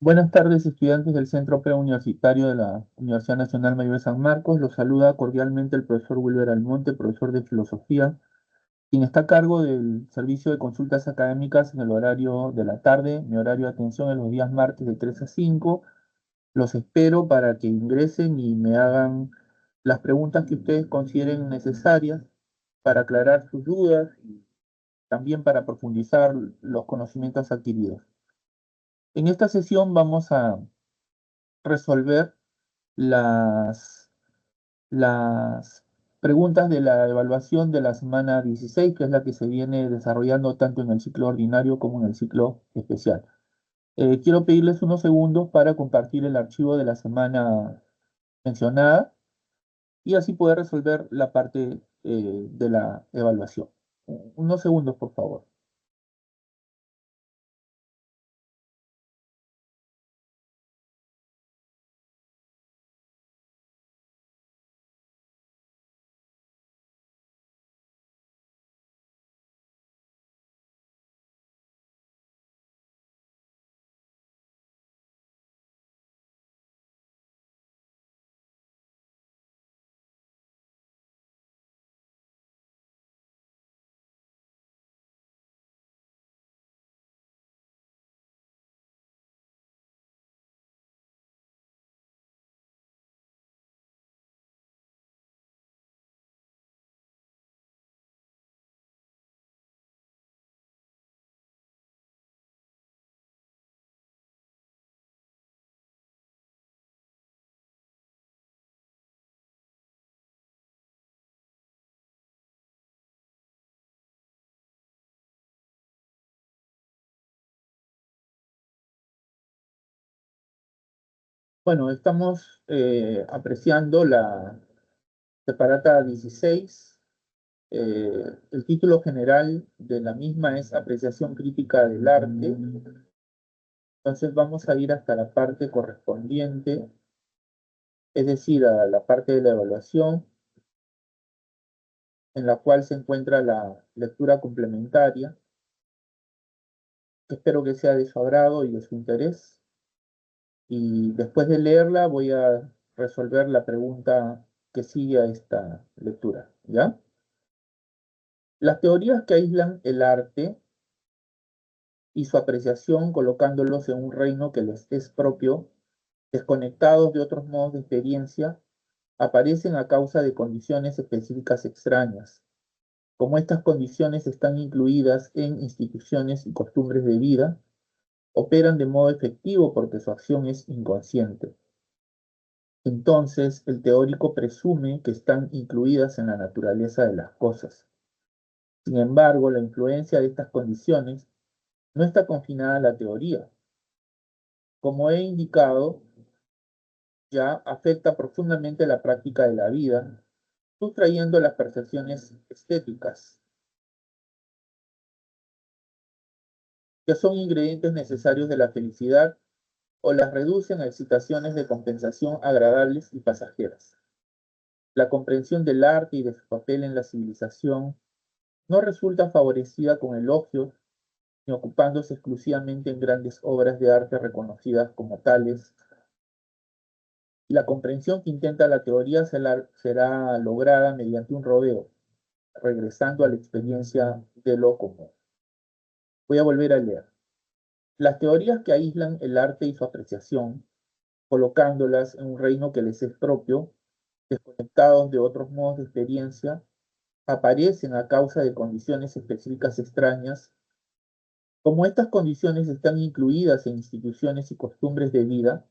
Buenas tardes, estudiantes del Centro Preuniversitario de la Universidad Nacional Mayor de San Marcos. Los saluda cordialmente el profesor Wilber Almonte, profesor de Filosofía, quien está a cargo del servicio de consultas académicas en el horario de la tarde. Mi horario de atención es los días martes de 3 a 5. Los espero para que ingresen y me hagan las preguntas que ustedes consideren necesarias para aclarar sus dudas y también para profundizar los conocimientos adquiridos. En esta sesión vamos a resolver las, las preguntas de la evaluación de la semana 16, que es la que se viene desarrollando tanto en el ciclo ordinario como en el ciclo especial. Quiero pedirles unos segundos para compartir el archivo de la semana mencionada y así poder resolver la parte de la evaluación. Unos segundos, por favor. Bueno, estamos apreciando la separata 16. El título general de la misma es Apreciación crítica del arte. Entonces vamos a ir hasta la parte correspondiente, es decir, a la parte de la evaluación, en la cual se encuentra la lectura complementaria. Espero que sea de su agrado y de su interés. Y después de leerla voy a resolver la pregunta que sigue a esta lectura, ¿ya? Las teorías que aíslan el arte y su apreciación colocándolos en un reino que les es propio, desconectados de otros modos de experiencia, aparecen a causa de condiciones específicas extrañas. Como estas condiciones están incluidas en instituciones y costumbres de vida, operan de modo efectivo porque su acción es inconsciente. Entonces, el teórico presume que están incluidas en la naturaleza de las cosas. Sin embargo, la influencia de estas condiciones no está confinada a la teoría. Como he indicado, ya afecta profundamente la práctica de la vida, sustrayendo las percepciones estéticas, que son ingredientes necesarios de la felicidad, o las reducen a excitaciones de compensación agradables y pasajeras. La comprensión del arte y de su papel en la civilización no resulta favorecida con elogios ni ocupándose exclusivamente en grandes obras de arte reconocidas como tales. La comprensión que intenta la teoría será lograda mediante un rodeo, regresando a la experiencia de lo común. Voy a volver a leer. Las teorías que aíslan el arte y su apreciación, colocándolas en un reino que les es propio, desconectados de otros modos de experiencia, aparecen a causa de condiciones específicas extrañas. Como estas condiciones están incluidas en instituciones y costumbres de vida,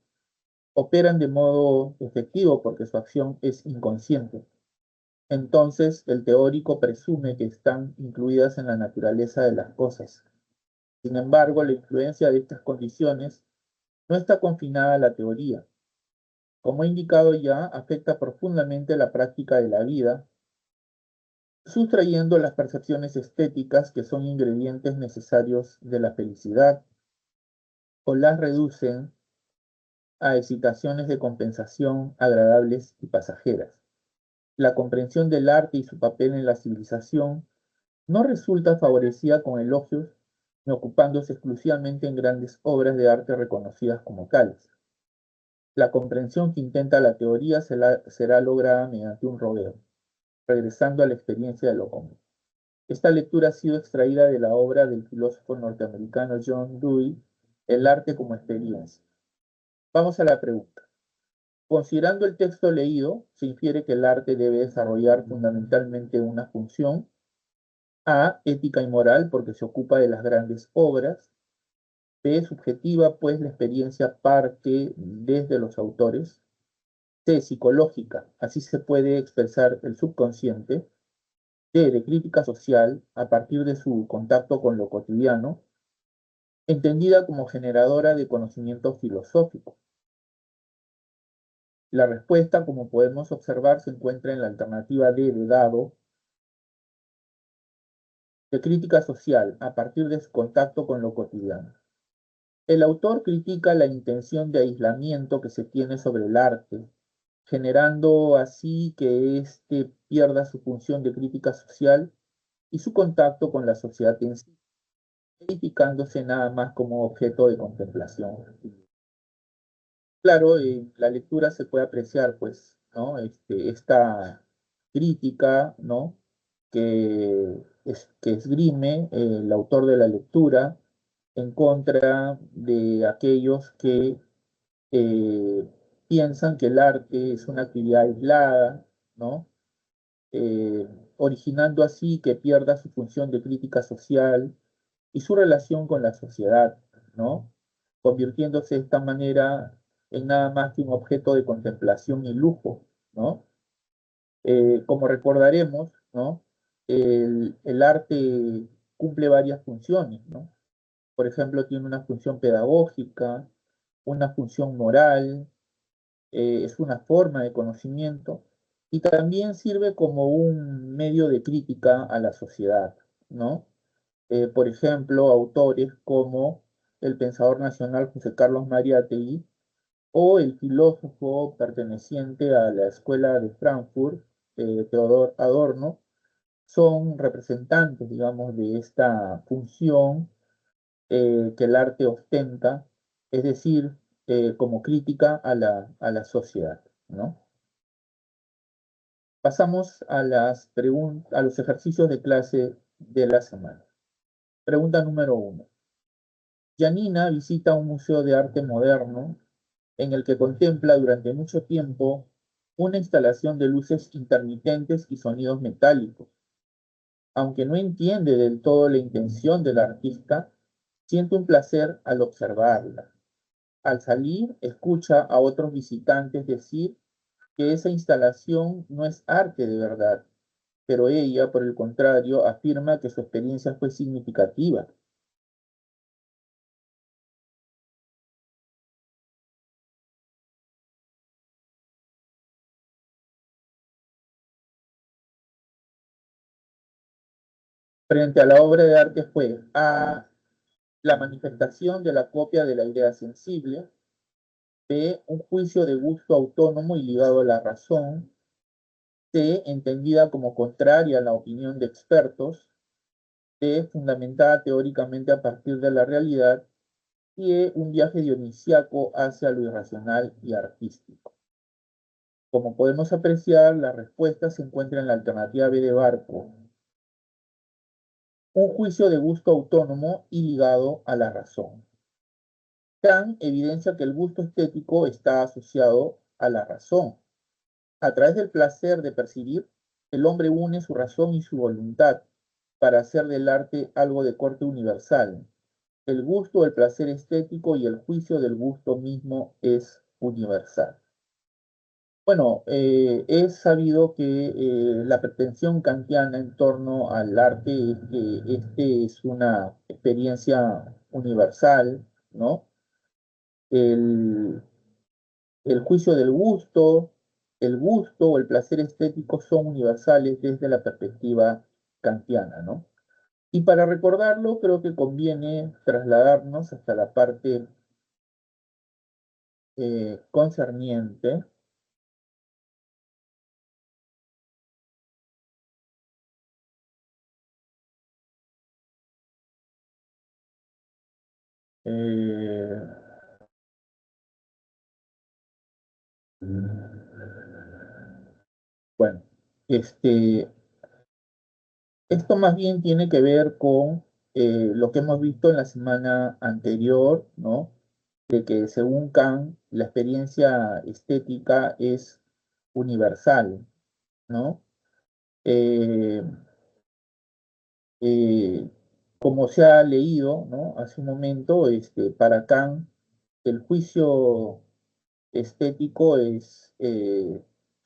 operan de modo efectivo porque su acción es inconsciente. Entonces, el teórico presume que están incluidas en la naturaleza de las cosas. Sin embargo, la influencia de estas condiciones no está confinada a la teoría. Como he indicado ya, afecta profundamente la práctica de la vida, sustrayendo las percepciones estéticas que son ingredientes necesarios de la felicidad, o las reducen a excitaciones de compensación agradables y pasajeras. La comprensión del arte y su papel en la civilización no resulta favorecida con elogios ocupándose exclusivamente en grandes obras de arte reconocidas como tales. La comprensión que intenta la teoría será lograda mediante un rodeo, regresando a la experiencia de lo común. Esta lectura ha sido extraída de la obra del filósofo norteamericano John Dewey, El arte como experiencia. Vamos a la pregunta. Considerando el texto leído, se infiere que el arte debe desarrollar fundamentalmente una función A, ética y moral, porque se ocupa de las grandes obras; B, subjetiva, pues la experiencia parte desde los autores; C, psicológica, así se puede expresar el subconsciente; D, de crítica social, a partir de su contacto con lo cotidiano, entendida como generadora de conocimiento filosófico. La respuesta, como podemos observar, se encuentra en la alternativa D de dado, de crítica social, a partir de su contacto con lo cotidiano. El autor critica la intención de aislamiento que se tiene sobre el arte, generando así que éste pierda su función de crítica social y su contacto con la sociedad en sí, edificándose nada más como objeto de contemplación. Claro, en la lectura se puede apreciar, pues, ¿no? Esta crítica, ¿no? Que esgrime el autor de la lectura en contra de aquellos que eh, piensan que el arte es una actividad aislada, ¿no? Eh, Originando así que pierda su función de crítica social y su relación con la sociedad, ¿no? Convirtiéndose de esta manera en nada más que un objeto de contemplación y lujo, ¿no? Como recordaremos, ¿no? El arte cumple varias funciones, ¿no? Por ejemplo, tiene una función pedagógica, una función moral, es una forma de conocimiento y también sirve como un medio de crítica a la sociedad, ¿no? Por ejemplo, autores como el pensador nacional José Carlos Mariátegui o el filósofo perteneciente a la Escuela de Frankfurt, Theodor Adorno, son representantes, digamos, de esta función que el arte ostenta, es decir, como crítica a la sociedad, ¿no? Pasamos a a los ejercicios de clase de la semana. Pregunta número 1. Janina visita un museo de arte moderno en el que contempla durante mucho tiempo una instalación de luces intermitentes y sonidos metálicos. Aunque no entiende del todo la intención del artista, siente un placer al observarla. Al salir, escucha a otros visitantes decir que esa instalación no es arte de verdad, pero ella, por el contrario, afirma que su experiencia fue significativa. Frente a la obra de arte fue A, la manifestación de la copia de la idea sensible; B, un juicio de gusto autónomo y ligado a la razón; C, entendida como contraria a la opinión de expertos; D, fundamentada teóricamente a partir de la realidad; y E, un viaje dionisiaco hacia lo irracional y artístico. Como podemos apreciar, la respuesta se encuentra en la alternativa B de Barco, un juicio de gusto autónomo y ligado a la razón. Kant evidencia que el gusto estético está asociado a la razón. A través del placer de percibir, el hombre une su razón y su voluntad para hacer del arte algo de corte universal. El gusto, el placer estético y el juicio del gusto mismo es universal. Bueno, es sabido que la pretensión kantiana en torno al arte es que este es una experiencia universal, ¿no? El, el juicio del gusto, el gusto o el placer estético son universales desde la perspectiva kantiana, ¿no? Y para recordarlo, creo que conviene trasladarnos hasta la parte concerniente Eh, bueno, este, esto más bien tiene que ver con lo que hemos visto en la semana anterior, ¿no? De que según Kant, la experiencia estética es universal, ¿no? Eh, eh, Como se ha leído, ¿no? Hace un momento, para Kant, el juicio estético es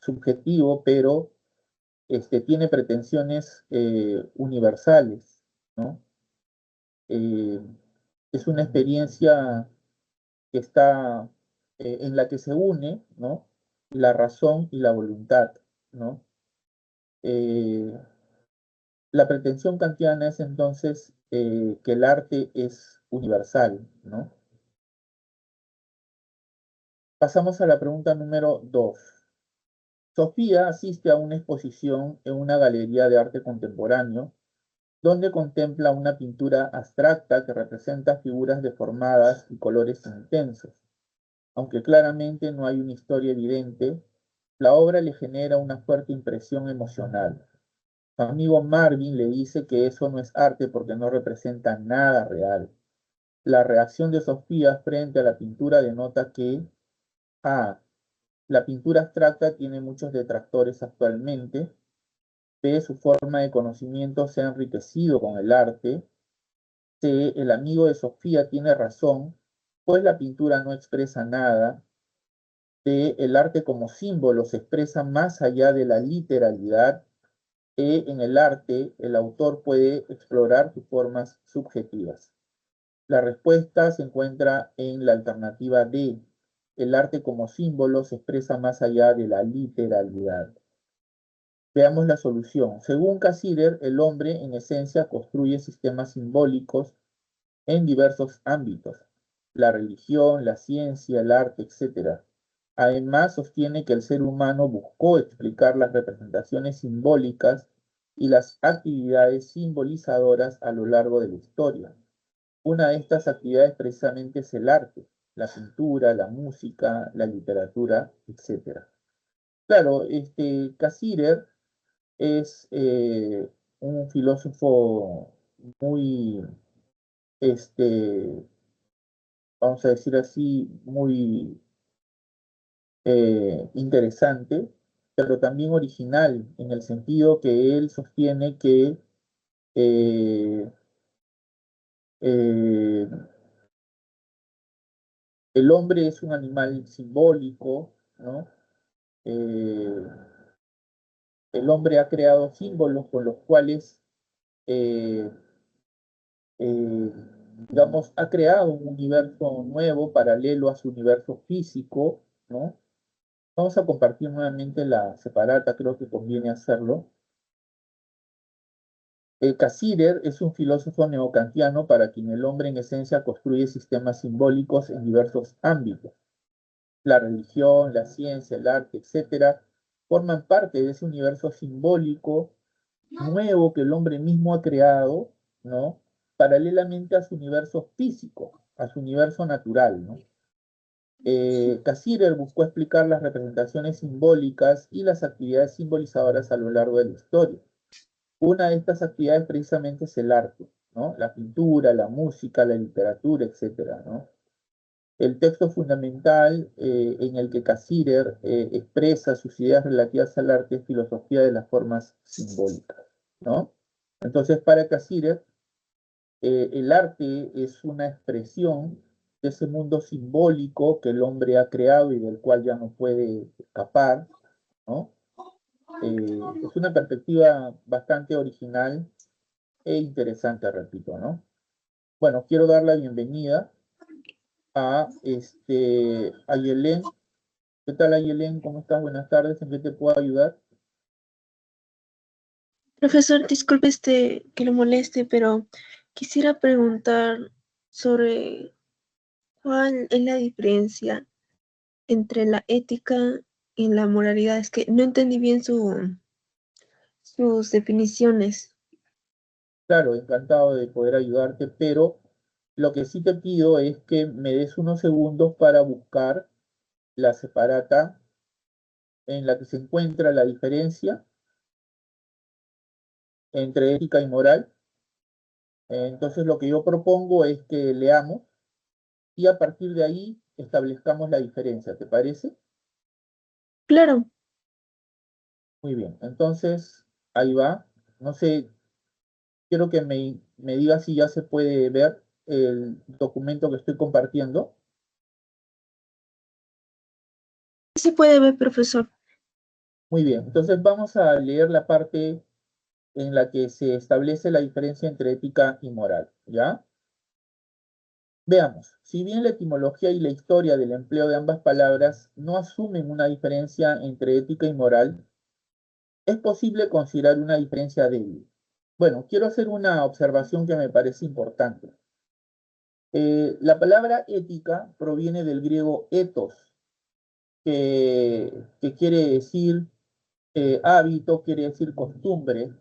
subjetivo, pero tiene pretensiones universales, ¿no? Eh, es una experiencia que está, en la que se une, ¿no? La razón y la voluntad, ¿no? Eh, la pretensión kantiana es entonces que el arte es universal, ¿no? Pasamos a la pregunta número 2. Sofía asiste a una exposición en una galería de arte contemporáneo donde contempla una pintura abstracta que representa figuras deformadas y colores intensos. Aunque claramente no hay una historia evidente, la obra le genera una fuerte impresión emocional. Su amigo Marvin le dice que eso no es arte porque no representa nada real. La reacción de Sofía frente a la pintura denota que A. La pintura abstracta tiene muchos detractores actualmente. B. Su forma de conocimiento se ha enriquecido con el arte. C. El amigo de Sofía tiene razón, pues la pintura no expresa nada. D. El arte como símbolo se expresa más allá de la literalidad. E. En el arte, el autor puede explorar sus formas subjetivas. La respuesta se encuentra en la alternativa D. El arte como símbolo se expresa más allá de la literalidad. Veamos la solución. Según Cassirer, el hombre en esencia construye sistemas simbólicos en diversos ámbitos, la religión, la ciencia, el arte, etc. Además, sostiene que el ser humano buscó explicar las representaciones simbólicas y las actividades simbolizadoras a lo largo de la historia. Una de estas actividades precisamente es el arte, la pintura, la música, la literatura, etc. Claro, Cassirer es un filósofo muy, este, vamos a decir así, muy interesante, pero también original, en el sentido que él sostiene que eh, eh, el hombre es un animal simbólico, ¿no? Eh, el hombre ha creado símbolos con los cuales, eh, eh, digamos, ha creado un universo nuevo, paralelo a su universo físico, ¿no? Vamos a compartir nuevamente la separata, creo que conviene hacerlo. Cassirer es un filósofo neocantiano para quien el hombre en esencia construye sistemas simbólicos en diversos ámbitos. La religión, la ciencia, el arte, etcétera, forman parte de ese universo simbólico nuevo que el hombre mismo ha creado, ¿no? Paralelamente a su universo físico, a su universo natural, ¿no? Cassirer buscó explicar las representaciones simbólicas y las actividades simbolizadoras a lo largo de la historia. Una de estas actividades precisamente es el arte, ¿no? La pintura, la música, la literatura, etcétera, ¿no? El texto fundamental en el que Cassirer expresa sus ideas relativas al arte es Filosofía de las Formas Simbólicas, ¿no? Entonces, para Cassirer, el arte es una expresión de ese mundo simbólico que el hombre ha creado y del cual ya no puede escapar, ¿no? Es una perspectiva bastante original e interesante, repito, ¿no? Bueno, quiero dar la bienvenida a Yelén. ¿Qué tal, Ayelen? ¿Cómo estás? Buenas tardes. ¿En qué te puedo ayudar? Profesor, disculpe que lo moleste, pero quisiera preguntar sobre cuál es la diferencia entre la ética y la moralidad. Es que no entendí bien sus definiciones. Claro, encantado de poder ayudarte, pero Lo que sí te pido es que me des unos segundos para buscar la separata en la que se encuentra la diferencia entre ética y moral. Entonces lo que yo propongo es que leamos y a partir de ahí establezcamos la diferencia, ¿te parece? Claro, Muy bien, entonces ahí va. No sé, quiero que me digas si ya se puede ver el documento que estoy compartiendo. sí puede ver, profesor. Muy bien, entonces vamos a leer la parte en la que se establece la diferencia entre ética y moral, ¿ya? Veamos, si bien la etimología y la historia del empleo de ambas palabras no asumen una diferencia entre ética y moral, es posible considerar una diferencia débil. Bueno, quiero hacer una observación que me parece importante. La palabra ética proviene del griego ethos, que quiere decir hábito, quiere decir costumbre.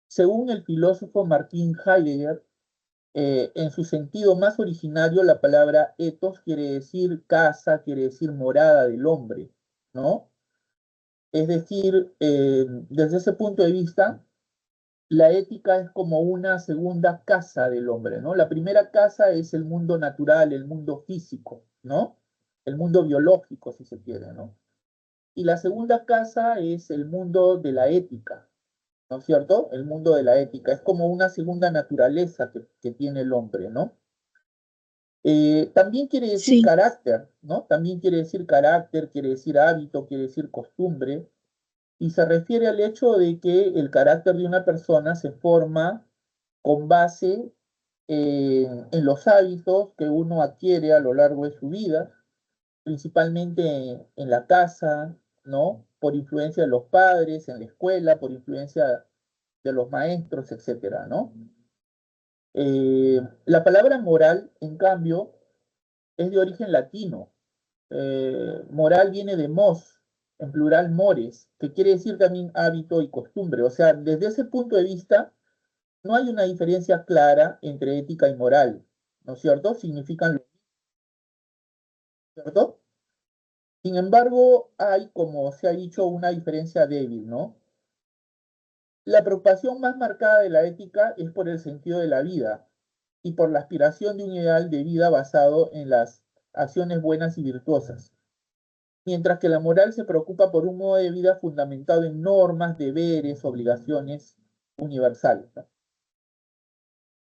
Según el filósofo Martin Heidegger, en su sentido más originario, la palabra ethos quiere decir casa, quiere decir morada del hombre, ¿no? Es decir, desde ese punto de vista, la ética es como una segunda casa del hombre, ¿no? La primera casa es el mundo natural, el mundo físico, ¿no? El mundo biológico, si se quiere, ¿no? Y la segunda casa es el mundo de la ética, ¿no es cierto? El mundo de la ética. Es como una segunda naturaleza que tiene el hombre, ¿no? También quiere decir Sí, carácter, ¿no? También quiere decir carácter, quiere decir hábito, quiere decir costumbre, y se refiere al hecho de que el carácter de una persona se forma con base en los hábitos que uno adquiere a lo largo de su vida, principalmente en la casa, ¿no? Por influencia de los padres, en la escuela, por influencia de los maestros, etcétera, ¿no? La palabra moral, en cambio, es de origen latino. Moral viene de mos, en plural mores, que quiere decir también hábito y costumbre. O sea, desde ese punto de vista, no hay una diferencia clara entre ética y moral, ¿no es cierto? Significan lo cierto. Sin embargo, hay, como se ha dicho, una diferencia débil, ¿no? La preocupación más marcada de la ética es por el sentido de la vida y por la aspiración de un ideal de vida basado en las acciones buenas y virtuosas, mientras que la moral se preocupa por un modo de vida fundamentado en normas, deberes, obligaciones universales, ¿no?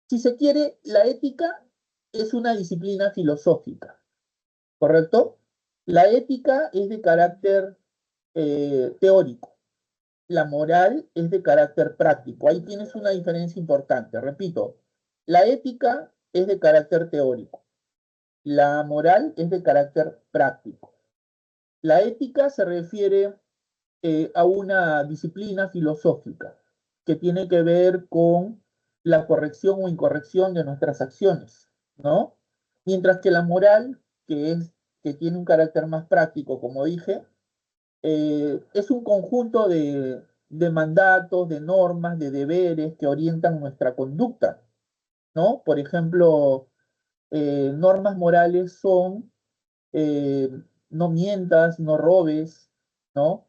Si se quiere, la ética es una disciplina filosófica, ¿correcto? La ética es de carácter teórico, la moral es de carácter práctico. Ahí tienes una diferencia importante. Repito, la ética es de carácter teórico, la moral es de carácter práctico. La ética se refiere a una disciplina filosófica que tiene que ver con la corrección o incorrección de nuestras acciones, ¿no? Mientras que la moral, que tiene un carácter más práctico, como dije, es un conjunto de mandatos, de normas, de deberes que orientan nuestra conducta, ¿no? Por ejemplo, normas morales son eh, no mientas, no robes, ¿no?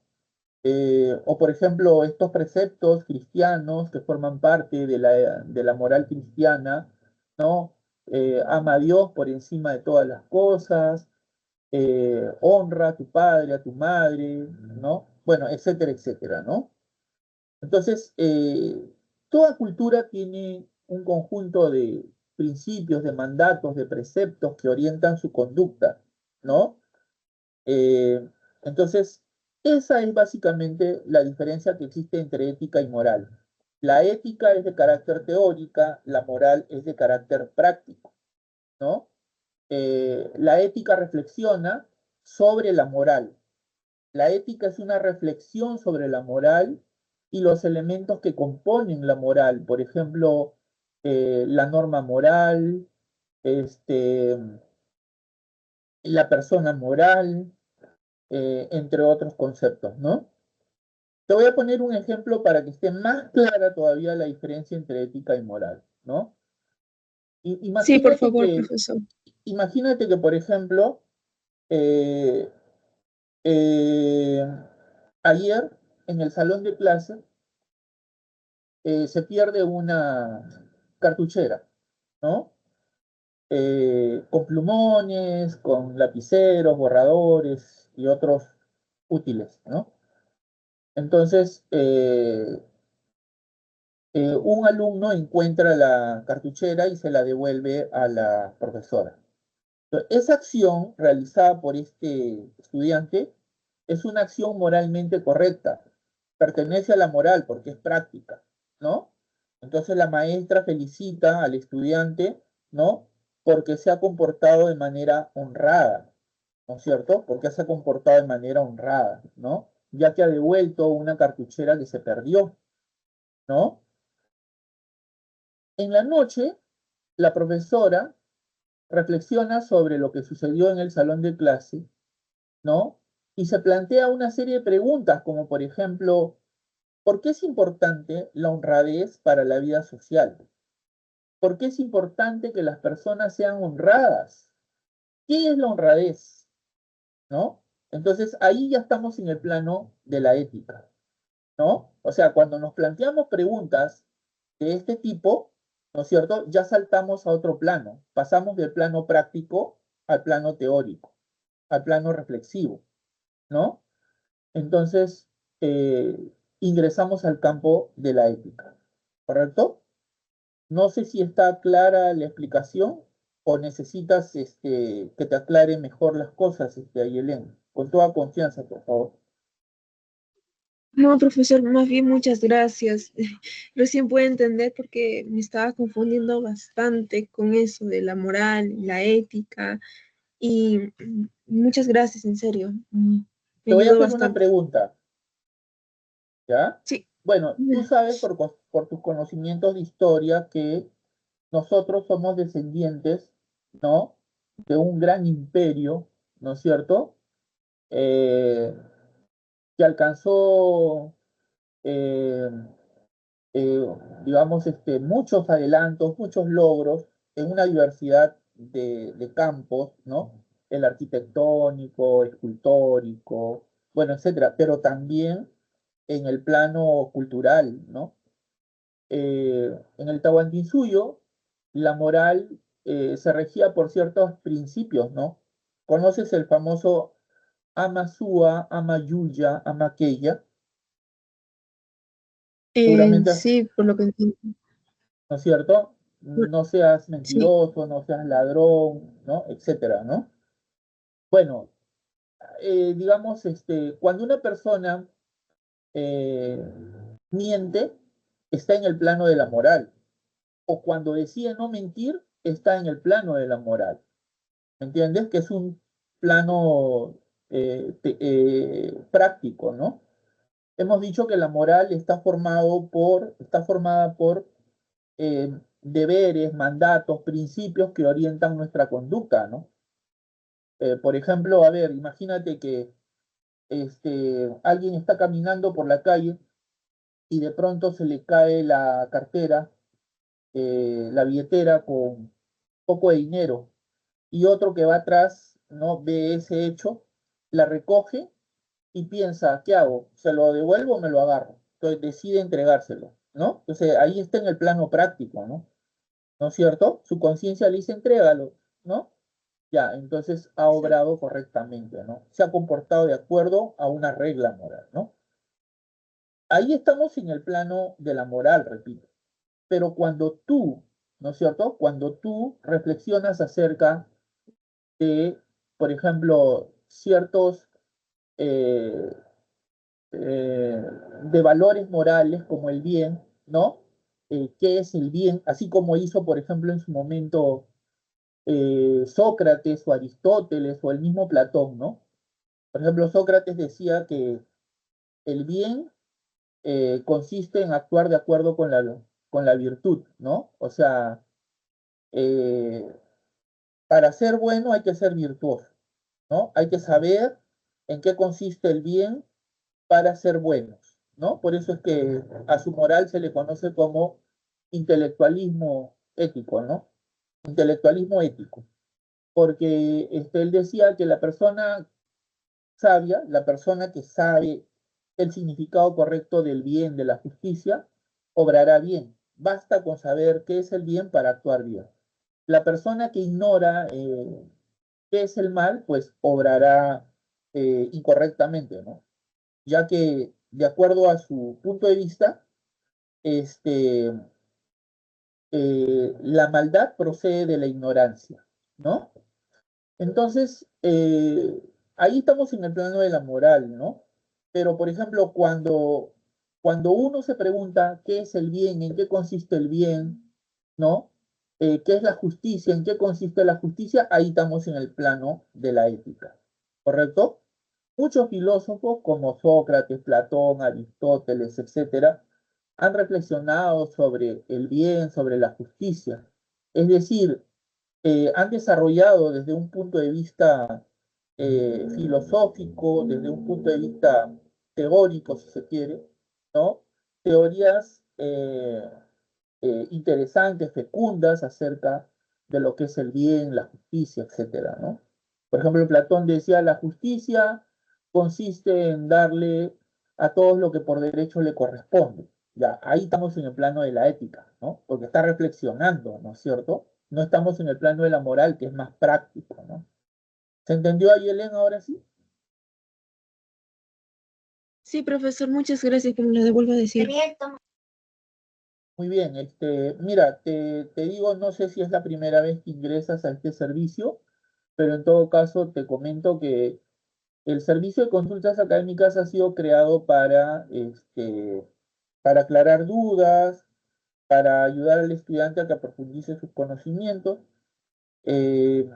O por ejemplo, estos preceptos cristianos que forman parte de la moral cristiana, ¿no? Ama a Dios por encima de todas las cosas, honra a tu padre, a tu madre, ¿no? Bueno, etcétera, etcétera, ¿no? Entonces, toda cultura tiene un conjunto de principios, de mandatos, de preceptos que orientan su conducta, ¿no? Eh, entonces, esa es básicamente la diferencia que existe entre ética y moral. La ética es de carácter teórica, la moral es de carácter práctico, ¿no? La ética reflexiona sobre la moral. La ética es una reflexión sobre la moral y los elementos que componen la moral. Por ejemplo, la norma moral, este, la persona moral, entre otros conceptos, ¿no? Te voy a poner un ejemplo para que esté más clara todavía la diferencia entre ética y moral, ¿no? Sí, por Imagínate favor, que, profesor. por ejemplo, eh, eh, ayer en el salón de clase se pierde una cartuchera, ¿no? Con plumones, con lapiceros, borradores y otros útiles, ¿no? Entonces, un alumno encuentra la cartuchera y se la devuelve a la profesora. Esa acción realizada por este estudiante es una acción moralmente correcta, pertenece a la moral porque es práctica, ¿no? Entonces la maestra felicita al estudiante, ¿no? Porque se ha comportado de manera honrada, ¿no es cierto? Porque se ha comportado de manera honrada, ¿no? Ya que ha devuelto una cartuchera que se perdió, ¿no? En la noche, la profesora reflexiona sobre lo que sucedió en el salón de clase, ¿no? Y se plantea una serie de preguntas, como por ejemplo, ¿por qué es importante la honradez para la vida social? ¿Por qué es importante que las personas sean honradas? ¿Qué es la honradez? ¿No? Entonces ahí ya estamos en el plano de la ética, ¿no? O sea, cuando nos planteamos preguntas de este tipo, ¿no es cierto? Ya saltamos a otro plano, pasamos del plano práctico al plano teórico, al plano reflexivo, ¿no? Entonces, eh, ingresamos al campo de la ética, ¿correcto? No sé si está clara la explicación o necesitas que te aclare mejor las cosas, Ayelén. Con toda confianza, por favor. No, profesor, más bien muchas gracias. Recién puedo entender porque me estaba confundiendo bastante con eso de la moral, la ética y muchas gracias, en serio. Me Te voy a ayudó hacer una bastante. pregunta, ¿ya? Sí. Bueno, tú sabes por tus conocimientos de historia que nosotros somos descendientes, ¿no? De un gran imperio, ¿no es cierto? Eh, que alcanzó, eh, eh, digamos, muchos adelantos, muchos logros en una diversidad de campos, ¿no? El arquitectónico, escultórico, bueno, etcétera, pero también en el plano cultural, ¿no? En el Tahuantinsuyo, la moral se regía por ciertos principios, ¿no? ¿Conoces el famoso ama sua, ama yuya, ama aquella? Seguramente, Sí, por lo que entiendo. ¿no es cierto? No seas Sí. mentiroso, no seas ladrón, ¿no? Etcétera, ¿no? Bueno, digamos, cuando una persona eh, miente, está en el plano de la moral, o cuando decide no mentir, está en el plano de la moral. ¿Me entiendes? Que es un plano práctico, ¿no? Hemos dicho que la moral está formada por deberes, mandatos, principios que orientan nuestra conducta, ¿no? Por ejemplo, a ver, imagínate que alguien está caminando por la calle y de pronto se le cae la cartera, la billetera con poco de dinero y otro que va atrás no ve ese hecho, la recoge y piensa, ¿qué hago? ¿Se lo devuelvo o me lo agarro? Entonces decide entregárselo, ¿no? Entonces ahí está en el plano práctico, ¿no? ¿No es cierto? Su conciencia le dice, entrégalo, ¿no? Ya, entonces ha obrado correctamente, ¿no? Se ha comportado de acuerdo a una regla moral, ¿no? Ahí estamos en el plano de la moral, repito. Pero cuando tú, ¿no es cierto? Cuando tú reflexionas acerca de, por ejemplo, ciertos eh, de valores morales como el bien, ¿no? ¿Qué es el bien? Así como hizo, por ejemplo, en su momento Sócrates o Aristóteles o el mismo Platón, ¿no? Por ejemplo, Sócrates decía que el bien consiste en actuar de acuerdo con la virtud, ¿no? O sea, eh, para ser bueno hay que ser virtuoso, ¿no? Hay que saber en qué consiste el bien para ser buenos, ¿no? Por eso es que a su moral se le conoce como intelectualismo ético, ¿no? intelectualismo ético, porque él decía que la persona sabia, la persona que sabe el significado correcto del bien, de la justicia, obrará bien. Basta con saber qué es el bien para actuar bien. La persona que ignora qué es el mal, pues obrará incorrectamente, ¿no? Ya que, de acuerdo a su punto de vista, este, la maldad procede de la ignorancia, ¿no? Entonces, ahí estamos en el plano de la moral, ¿no? Pero, por ejemplo, cuando uno se pregunta qué es el bien, en qué consiste el bien, ¿no? ¿Qué es la justicia? ¿En qué consiste la justicia? Ahí estamos en el plano de la ética, ¿correcto? Muchos filósofos como Sócrates, Platón, Aristóteles, etcétera, han reflexionado sobre el bien, sobre la justicia. Es decir, han desarrollado desde un punto de vista filosófico, desde un punto de vista teórico, si se quiere, ¿no? Teorías interesantes, fecundas acerca de lo que es el bien, la justicia, etcétera, ¿no? Por ejemplo, Platón decía, la justicia consiste en darle a todos lo que por derecho le corresponde. Ya, ahí estamos en el plano de la ética, ¿no? Porque está reflexionando, ¿no es cierto? No estamos en el plano de la moral, que es más práctico, ¿no? ¿Se entendió ahí, Elena, ahora sí? Sí, profesor, muchas gracias que me lo devuelva a decir. Muy bien, mira, te digo, no sé si es la primera vez que ingresas a este servicio, pero en todo caso te comento que el servicio de consultas académicas ha sido creado para aclarar dudas, para ayudar al estudiante a que profundice sus conocimientos. Eh,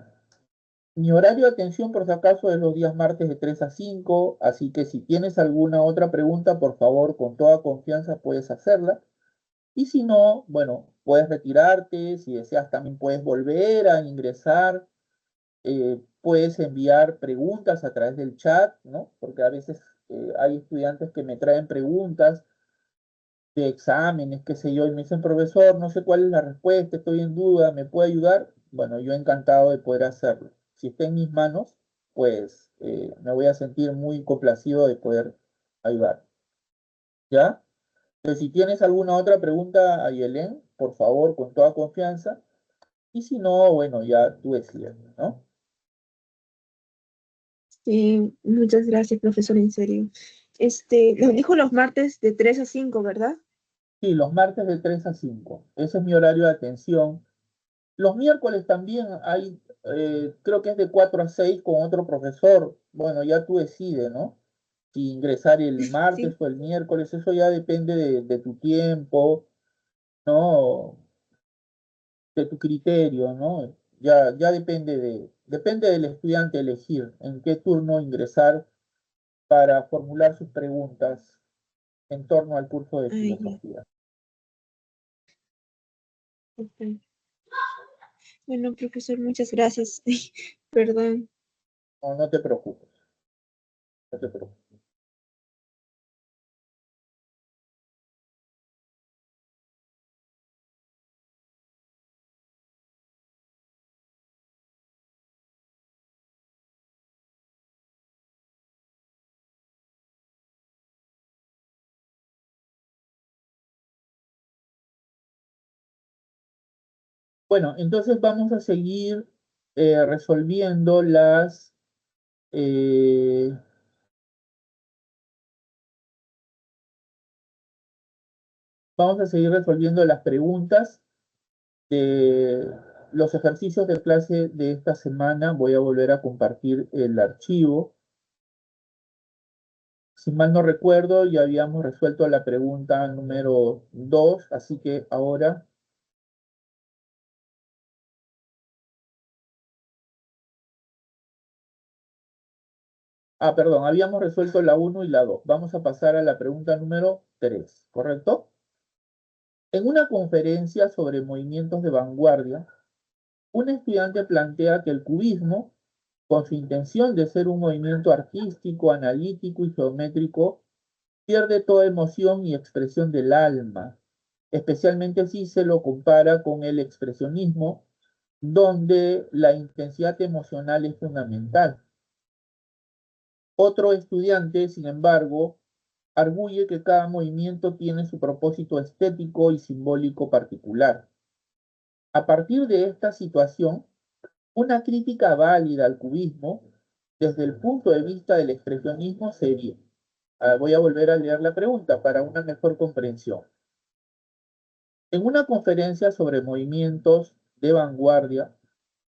Mi horario de atención, por si acaso, es los días martes de 3 a 5, así que si tienes alguna otra pregunta, por favor, con toda confianza puedes hacerla. Y si no, bueno, puedes retirarte, si deseas también puedes volver a ingresar, puedes enviar preguntas a través del chat, ¿no? Porque a veces hay estudiantes que me traen preguntas de exámenes, qué sé yo, y me dicen, profesor, no sé cuál es la respuesta, estoy en duda, ¿me puede ayudar? Bueno, yo encantado de poder hacerlo. Si está en mis manos, pues me voy a sentir muy complacido de poder ayudar. ¿Ya? Entonces, si tienes alguna otra pregunta, Ayelén, por favor, con toda confianza. Y si no, bueno, ya tú decides, ¿no? Sí, muchas gracias, profesor, en serio. Nos dijo los martes de 3 a 5, ¿verdad? Sí, los martes de 3 a 5. Ese es mi horario de atención. Los miércoles también hay, creo que es de 4 a 6 con otro profesor. Bueno, ya tú decides, ¿no? Si ingresar el martes Sí. o el miércoles, eso ya depende de tu tiempo, ¿no? De tu criterio, ¿no? Ya depende del estudiante elegir en qué turno ingresar para formular sus preguntas en torno al curso de Ay, ya. filosofía. Ok. Bueno, profesor, muchas gracias. Perdón. No, no te preocupes, no te preocupes. Bueno, entonces vamos a seguir resolviendo eh, vamos a seguir resolviendo las preguntas de los ejercicios de clase de esta semana. Voy a volver a compartir el archivo. Si mal no recuerdo, ya habíamos resuelto la pregunta número 2, así que ahora... Ah, perdón, habíamos resuelto la uno y la 2. Vamos a pasar a la pregunta número 3, ¿correcto? En una conferencia sobre movimientos de vanguardia, un estudiante plantea que el cubismo, con su intención de ser un movimiento artístico, analítico y geométrico, pierde toda emoción y expresión del alma, especialmente si se lo compara con el expresionismo, donde la intensidad emocional es fundamental. Otro estudiante, sin embargo, arguye que cada movimiento tiene su propósito estético y simbólico particular. A partir de esta situación, una crítica válida al cubismo, desde el punto de vista del expresionismo, sería, voy a volver a leer la pregunta para una mejor comprensión. En una conferencia sobre movimientos de vanguardia,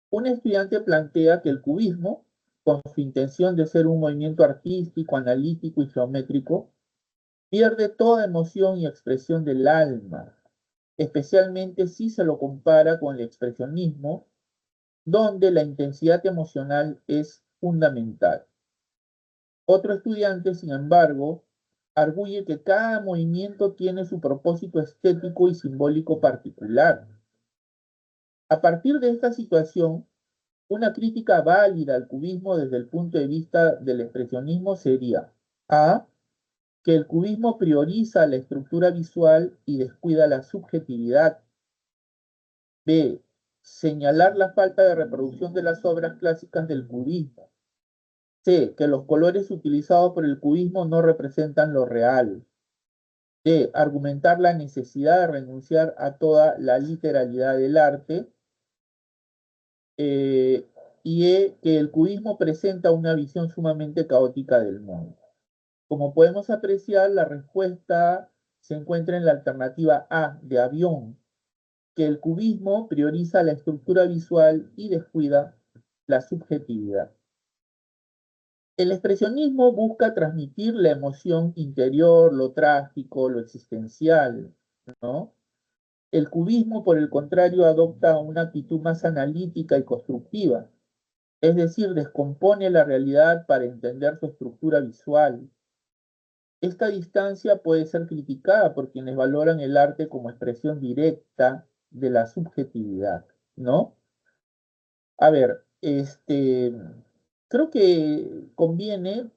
un estudiante plantea que el cubismo, con su intención de ser un movimiento artístico, analítico y geométrico, pierde toda emoción y expresión del alma, especialmente si se lo compara con el expresionismo, donde la intensidad emocional es fundamental. Otro estudiante, sin embargo, arguye que cada movimiento tiene su propósito estético y simbólico particular. A partir de esta situación, una crítica válida al cubismo desde el punto de vista del expresionismo sería A, que el cubismo prioriza la estructura visual y descuida la subjetividad. B, señalar la falta de reproducción de las obras clásicas del cubismo. C, que los colores utilizados por el cubismo no representan lo real. D, argumentar la necesidad de renunciar a toda la literalidad del arte. Y E, que el cubismo presenta una visión sumamente caótica del mundo. Como podemos apreciar, la respuesta se encuentra en la alternativa A, de avión, que el cubismo prioriza la estructura visual y descuida la subjetividad. El expresionismo busca transmitir la emoción interior, lo trágico, lo existencial, ¿no? El cubismo, por el contrario, adopta una actitud más analítica y constructiva, es decir, descompone la realidad para entender su estructura visual. Esta distancia puede ser criticada por quienes valoran el arte como expresión directa de la subjetividad, ¿no? A ver, creo que conviene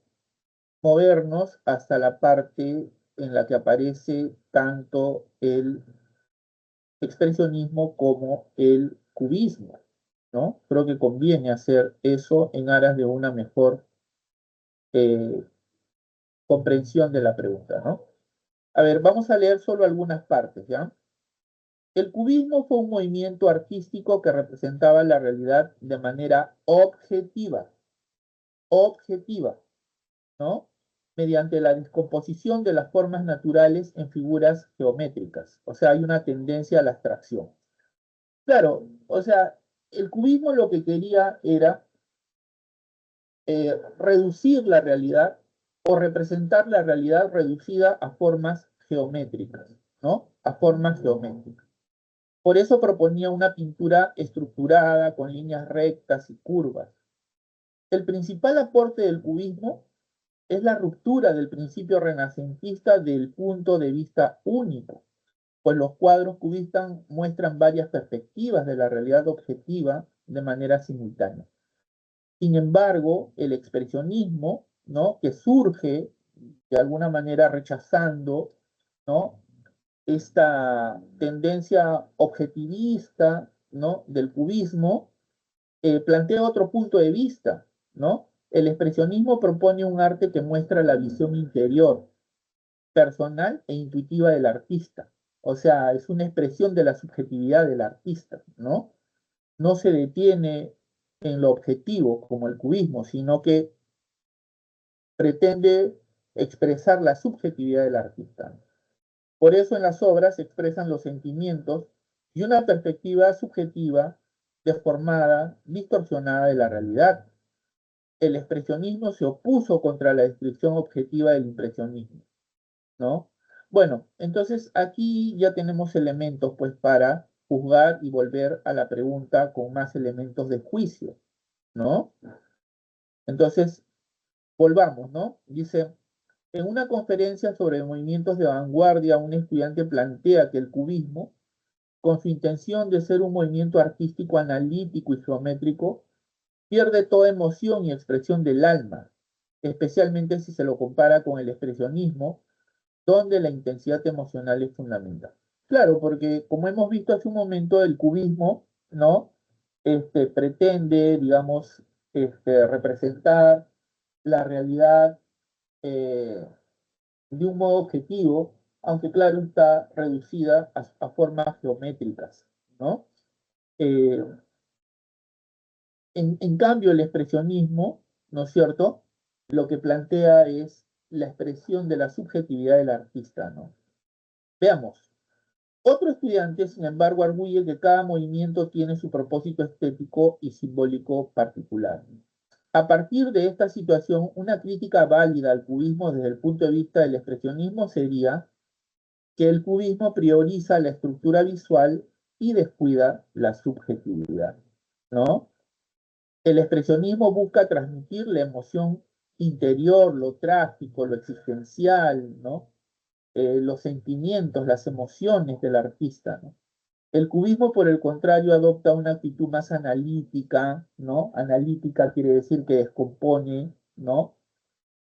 movernos hasta la parte en la que aparece tanto el expresionismo como el cubismo, ¿no? Creo que conviene hacer eso en aras de una mejor eh, comprensión de la pregunta, ¿no? A ver, vamos a leer solo algunas partes, ¿ya? El cubismo fue un movimiento artístico que representaba la realidad de manera objetiva, ¿no? Mediante la descomposición de las formas naturales en figuras geométricas. O sea, hay una tendencia a la abstracción. Claro, o sea, el cubismo lo que quería era reducir la realidad o representar la realidad reducida a formas geométricas, ¿no? A formas geométricas. Por eso proponía una pintura estructurada con líneas rectas y curvas. El principal aporte del cubismo es la ruptura del principio renacentista del punto de vista único, pues los cuadros cubistas muestran varias perspectivas de la realidad objetiva de manera simultánea. Sin embargo, el expresionismo, ¿no? Que surge de alguna manera rechazando, ¿no? Esta tendencia objetivista, ¿no? Del cubismo, plantea otro punto de vista, ¿no? El expresionismo propone un arte que muestra la visión interior, personal e intuitiva del artista. O sea, es una expresión de la subjetividad del artista, ¿no? No se detiene en lo objetivo como el cubismo, sino que pretende expresar la subjetividad del artista. Por eso en las obras se expresan los sentimientos y una perspectiva subjetiva, deformada, distorsionada de la realidad. El expresionismo se opuso contra la descripción objetiva del impresionismo, ¿no? Bueno, entonces aquí ya tenemos elementos pues para juzgar y volver a la pregunta con más elementos de juicio, ¿no? Entonces, volvamos, ¿no? Dice, en una conferencia sobre movimientos de vanguardia, un estudiante plantea que el cubismo, con su intención de ser un movimiento artístico analítico y geométrico, pierde toda emoción y expresión del alma, especialmente si se lo compara con el expresionismo, donde la intensidad emocional es fundamental. Claro, porque como hemos visto hace un momento, el cubismo, ¿no? pretende, digamos, representar la realidad eh, de un modo objetivo, aunque claro está reducida a formas geométricas, ¿no? Eh, en cambio, el expresionismo, ¿no es cierto? Lo que plantea es la expresión de la subjetividad del artista, ¿no? Veamos. Otro estudiante, sin embargo, arguye que cada movimiento tiene su propósito estético y simbólico particular. A partir de esta situación, una crítica válida al cubismo desde el punto de vista del expresionismo sería que el cubismo prioriza la estructura visual y descuida la subjetividad, ¿no? El expresionismo busca transmitir la emoción interior, lo trágico, lo existencial, ¿no? Los sentimientos, las emociones del artista, ¿no? El cubismo, por el contrario, adopta una actitud más analítica, ¿no? Analítica quiere decir que descompone, ¿no?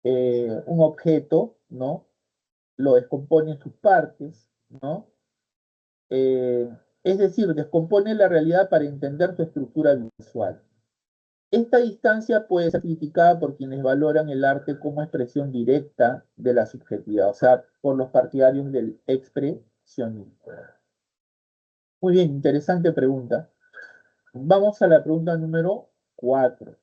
Un objeto, ¿no? Lo descompone en sus partes, ¿no? Eh, es decir, descompone la realidad para entender su estructura visual. Esta distancia puede ser criticada por quienes valoran el arte como expresión directa de la subjetividad, o sea, por los partidarios del expresionismo. Muy bien, interesante pregunta. Vamos a la pregunta número 4.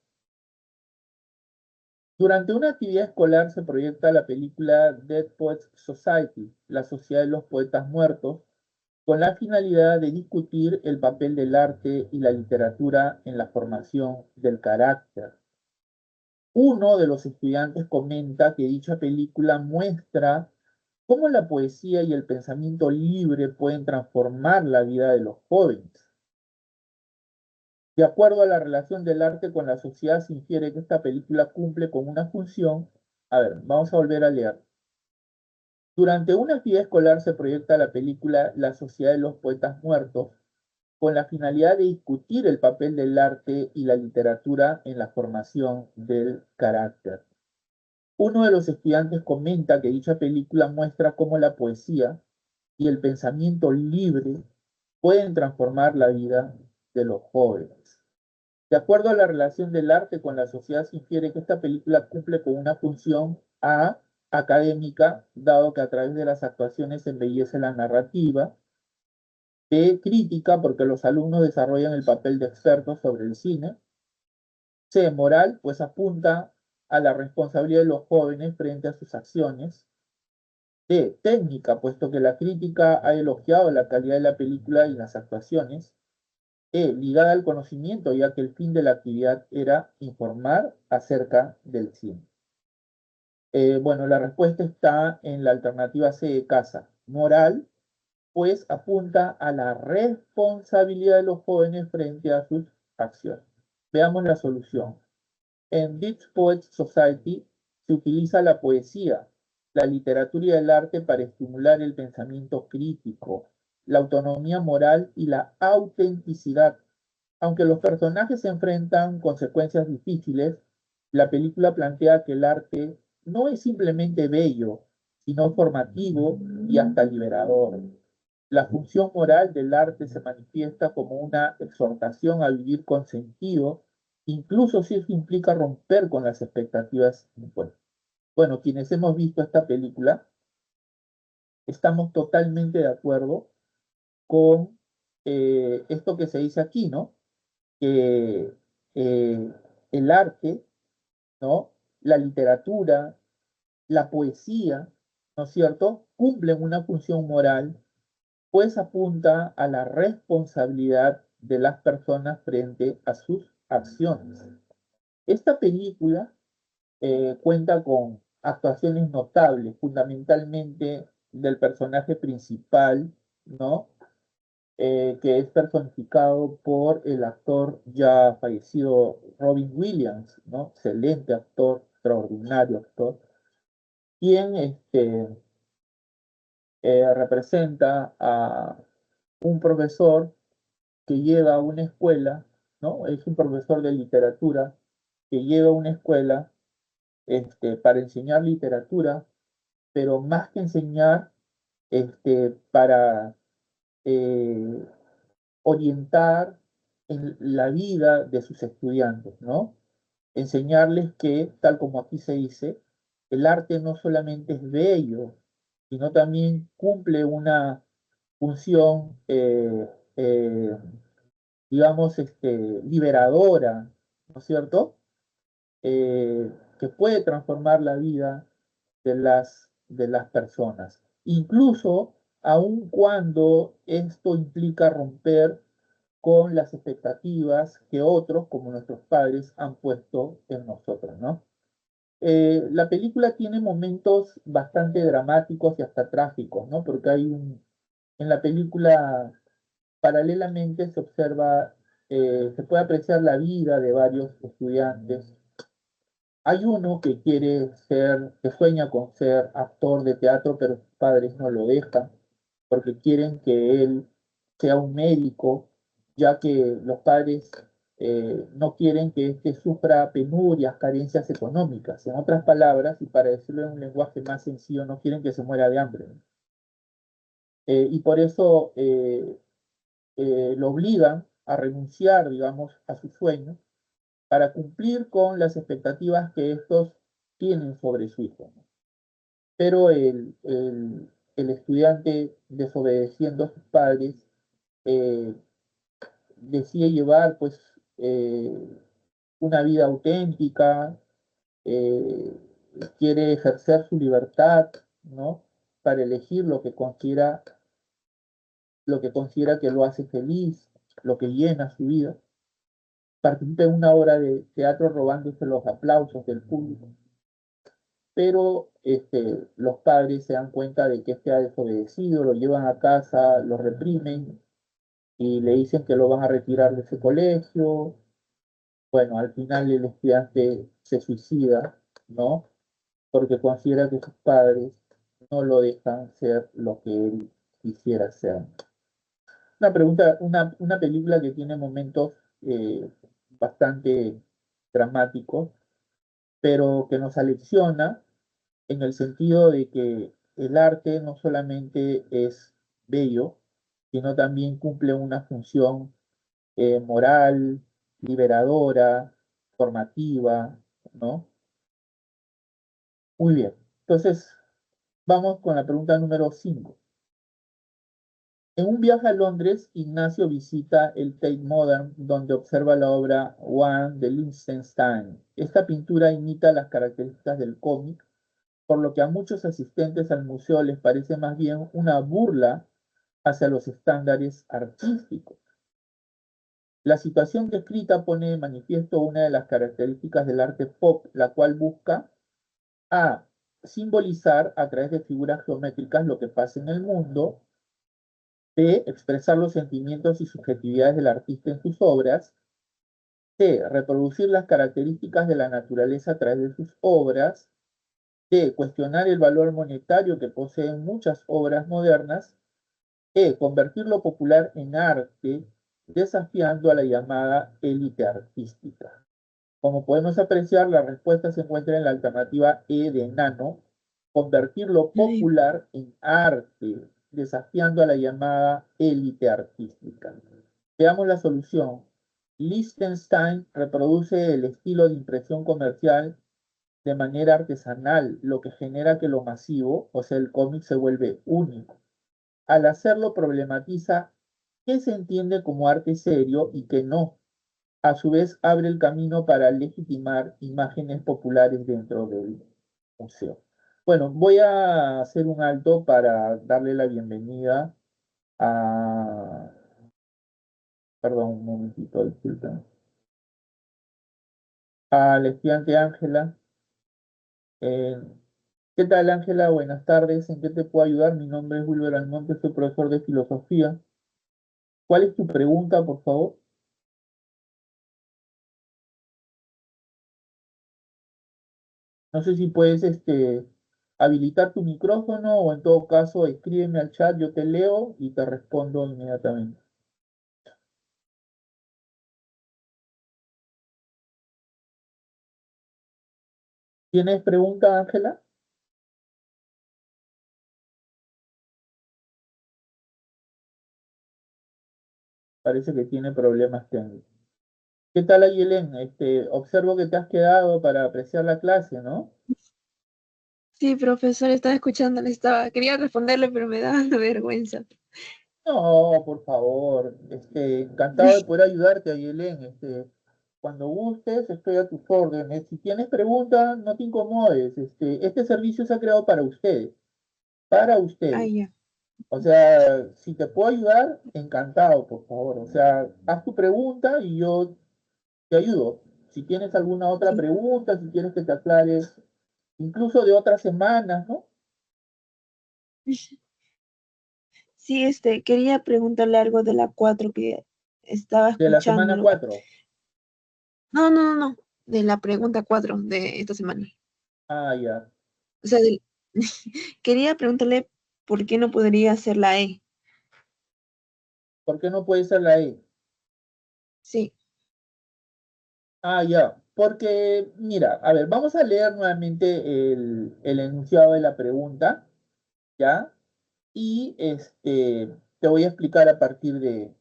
Durante una actividad escolar se proyecta la película Dead Poets Society, la Sociedad de los Poetas Muertos, con la finalidad de discutir el papel del arte y la literatura en la formación del carácter. Uno de los estudiantes comenta que dicha película muestra cómo la poesía y el pensamiento libre pueden transformar la vida de los jóvenes. De acuerdo a la relación del arte con la sociedad, se infiere que esta película cumple con una función. A ver, vamos a volver a leer. Durante una actividad escolar se proyecta la película La Sociedad de los Poetas Muertos con la finalidad de discutir el papel del arte y la literatura en la formación del carácter. Uno de los estudiantes comenta que dicha película muestra cómo la poesía y el pensamiento libre pueden transformar la vida de los jóvenes. De acuerdo a la relación del arte con la sociedad, se infiere que esta película cumple con una función académica, dado que a través de las actuaciones se embellece la narrativa, B, crítica, porque los alumnos desarrollan el papel de expertos sobre el cine, C, moral, pues apunta a la responsabilidad de los jóvenes frente a sus acciones, D, técnica, puesto que la crítica ha elogiado la calidad de la película y las actuaciones, ligada al conocimiento, ya que el fin de la actividad era informar acerca del cine. Bueno, la respuesta está en la alternativa C de casa. Moral, pues apunta a la responsabilidad de los jóvenes frente a sus acciones. Veamos la solución. En Dead Poets Society se utiliza la poesía, la literatura y el arte para estimular el pensamiento crítico, la autonomía moral y la autenticidad. Aunque los personajes se enfrentan consecuencias difíciles, la película plantea que el arte no es simplemente bello, sino formativo y hasta liberador. La función moral del arte se manifiesta como una exhortación a vivir con sentido, incluso si eso implica romper con las expectativas impuestas. Bueno, quienes hemos visto esta película, estamos totalmente de acuerdo con esto que se dice aquí, ¿no? Que el arte, ¿no? La literatura, la poesía, ¿no es cierto?, cumplen una función moral, pues apunta a la responsabilidad de las personas frente a sus acciones. Esta película cuenta con actuaciones notables, fundamentalmente del personaje principal, ¿no? Que es personificado por el actor ya fallecido Robin Williams, ¿no? Excelente actor, extraordinario actor, quien representa a un profesor que llega a una escuela, ¿no? Es un profesor de literatura que llega a una escuela para enseñar literatura, pero más que enseñar, para eh, orientar, en la vida de sus estudiantes, ¿no? Enseñarles que, tal como aquí se dice, el arte no solamente es bello, sino también cumple una función, eh, digamos, liberadora, ¿no es cierto? Que puede transformar la vida de las personas. Incluso aun cuando esto implica romper con las expectativas que otros, como nuestros padres, han puesto en nosotros, ¿no? La película tiene momentos bastante dramáticos y hasta trágicos, ¿no? Porque en la película paralelamente se observa, se puede apreciar la vida de varios estudiantes. Hay uno que quiere ser, que sueña con ser actor de teatro, pero sus padres no lo dejan porque quieren que él sea un médico, ya que los padres no quieren que éste sufra penurias, carencias económicas. En otras palabras, y para decirlo en un lenguaje más sencillo, no quieren que se muera de hambre. Y por eso lo obligan a renunciar, digamos, a su sueño para cumplir con las expectativas que estos tienen sobre su hijo. Pero el estudiante, desobedeciendo a sus padres, eh, decide llevar pues una vida auténtica, eh, quiere ejercer su libertad, ¿no? Para elegir lo que considera que lo hace feliz, lo que llena su vida. Participa en una obra de teatro robándose los aplausos del público, pero los padres se dan cuenta de que ha desobedecido, lo llevan a casa, lo reprimen y le dicen que lo van a retirar de ese colegio. Bueno, al final el estudiante se suicida, ¿no? Porque considera que sus padres no lo dejan ser lo que él quisiera ser. Una película que tiene momentos bastante dramáticos, pero que nos alecciona en el sentido de que el arte no solamente es bello, sino también cumple una función moral, liberadora, formativa, ¿no? Muy bien. Entonces, vamos con la pregunta número 5. En un viaje a Londres, Ignacio visita el Tate Modern, donde observa la obra One de Liechtenstein. Esta pintura imita las características del cómic, por lo que a muchos asistentes al museo les parece más bien una burla hacia los estándares artísticos. La situación descrita pone de manifiesto una de las características del arte pop, la cual busca a simbolizar a través de figuras geométricas lo que pasa en el mundo, b, expresar los sentimientos y subjetividades del artista en sus obras, c, reproducir las características de la naturaleza a través de sus obras, d, cuestionar el valor monetario que poseen muchas obras modernas, e, convertir lo popular en arte, desafiando a la llamada élite artística. Como podemos apreciar, la respuesta se encuentra en la alternativa E de nano, convertir lo Ay, popular en arte, desafiando a la llamada élite artística. Veamos la solución. Liechtenstein reproduce el estilo de impresión comercial de manera artesanal, lo que genera que lo masivo, o sea, el cómic, se vuelve único. Al hacerlo, problematiza qué se entiende como arte serio y qué no. A su vez, abre el camino para legitimar imágenes populares dentro del museo. Bueno, voy a hacer un alto para darle la bienvenida a... Perdón, un momentito, disculpen. A la estudiante Ángela. Eh, ¿Qué tal, Ángela? Buenas tardes. ¿En qué te puedo ayudar? Mi nombre es Wilber Almonte, soy profesor de filosofía. ¿Cuál es tu pregunta, por favor? No sé si puedes habilitar tu micrófono o en todo caso escríbeme al chat, yo te leo y te respondo inmediatamente. ¿Tienes pregunta, Ángela? Parece que tiene problemas técnicos. ¿Qué tal, Ayelen? Observo que te has quedado para apreciar la clase, ¿no? Sí, profesor, estaba escuchando, quería responderle, pero me da vergüenza. No, por favor. Encantado de poder ayudarte, Ayelen. Cuando gustes, estoy a tus órdenes. Si tienes preguntas, no te incomodes. Este servicio se ha creado para ustedes. Para Ah, ustedes. ya. O sea, si te puedo ayudar, encantado, por favor. O sea, haz tu pregunta y yo te ayudo. Si tienes alguna otra Sí. pregunta, si quieres que te aclares, incluso de otras semanas, ¿no? Sí, quería preguntarle algo de la 4 que estaba De la semana escuchando. 4. No, no, no, no, de la pregunta 4 de esta semana. Ah, ya. O sea, quería preguntarle por qué no podría hacer la E. ¿Por qué no puede ser la E? Sí, Ah, ya. Porque, mira, a ver, vamos a leer nuevamente el enunciado de la pregunta, ¿ya? Y te voy a explicar a partir de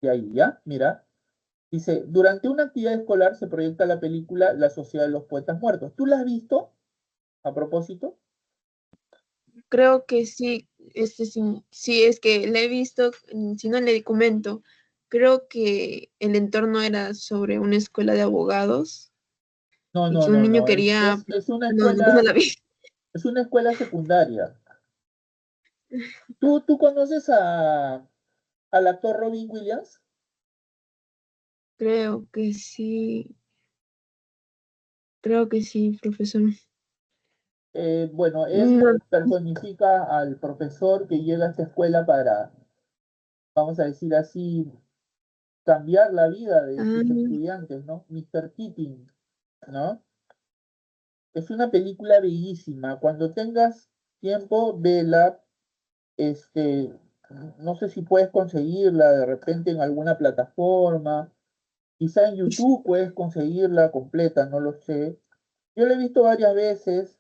ahí, ¿ya? Mira, dice, durante una actividad escolar se proyecta la película La Sociedad de los Poetas Muertos. ¿Tú la has visto, a propósito? creo que sí, sí, sí, es que le he visto, si no le comento, creo que el entorno era sobre una escuela de abogados No, y no, que un no, niño no. quería, no, no Escuela, la vi. es una escuela secundaria. ¿Tú conoces al actor Robin Williams? Creo que sí, profesor. Bueno, él No, personifica al profesor que llega a esta escuela para, vamos a decir así, cambiar la vida de sus ah, estudiantes, ¿no? Mr. Keating, ¿no? Es una película bellísima. Cuando tengas tiempo, vela. Este, no sé si puedes conseguirla de repente en alguna plataforma. Quizá en YouTube puedes conseguirla completa, no lo sé. Yo la he visto varias veces.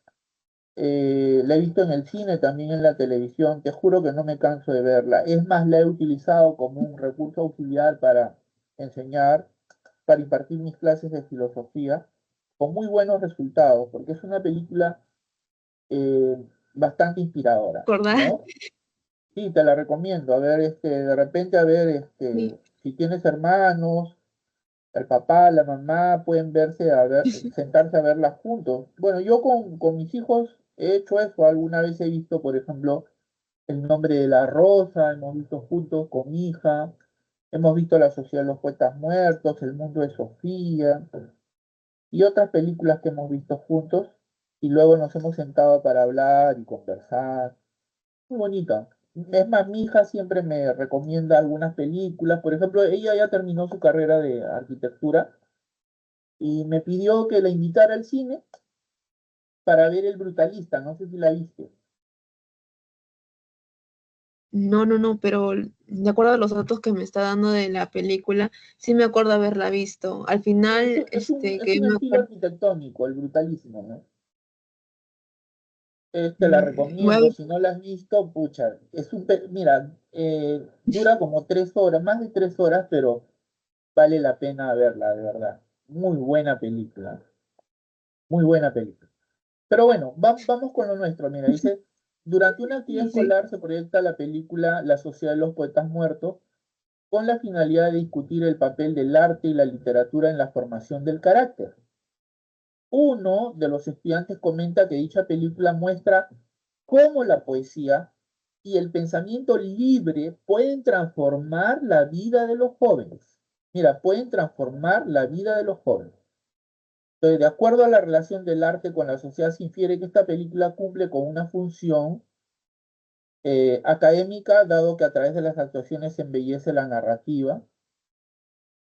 La he visto en el cine, también en la televisión. Te juro que no me canso de verla. Es más, la he utilizado como un recurso auxiliar para enseñar, para impartir mis clases de filosofía, con muy buenos resultados, porque es una película eh, bastante inspiradora, ¿Acordar? ¿no? Sí, te la recomiendo. A ver, de repente, a ver, Sí. si tienes hermanos, el papá, la mamá, pueden verse a ver, sentarse a verla juntos. Bueno, yo con mis hijos he hecho eso. Alguna vez he visto, por ejemplo, El nombre de la rosa, hemos visto juntos con mi hija, hemos visto La Sociedad de los Poetas Muertos, El mundo de Sofía y otras películas que hemos visto juntos y luego nos hemos sentado para hablar y conversar. Muy bonita. Es más, mi hija siempre me recomienda algunas películas. Por ejemplo, ella ya terminó su carrera de arquitectura y me pidió que la invitara al cine para ver El Brutalista. No sé si la viste. No, no, no, pero de acuerdo a los datos que me está dando de la película, sí me acuerdo haberla visto. Al Sí, final, es que un me estilo acuerdo, arquitectónico, El Brutalísimo, ¿no? Te la recomiendo. nueve, Si no la has visto, pucha. Mira, dura como 3 horas, más de 3 horas, pero vale la pena verla, de verdad. Muy buena película. Muy buena película. Pero bueno, vamos con lo nuestro. Mira, dice, durante una actividad sí, sí. escolar se proyecta la película La Sociedad de los Poetas Muertos con la finalidad de discutir el papel del arte y la literatura en la formación del carácter. Uno de los estudiantes comenta que dicha película muestra cómo la poesía y el pensamiento libre pueden transformar la vida de los jóvenes. Mira, pueden transformar la vida de los jóvenes. Entonces, de acuerdo a la relación del arte con la sociedad, se infiere que esta película cumple con una función académica, dado que a través de las actuaciones se embellece la narrativa.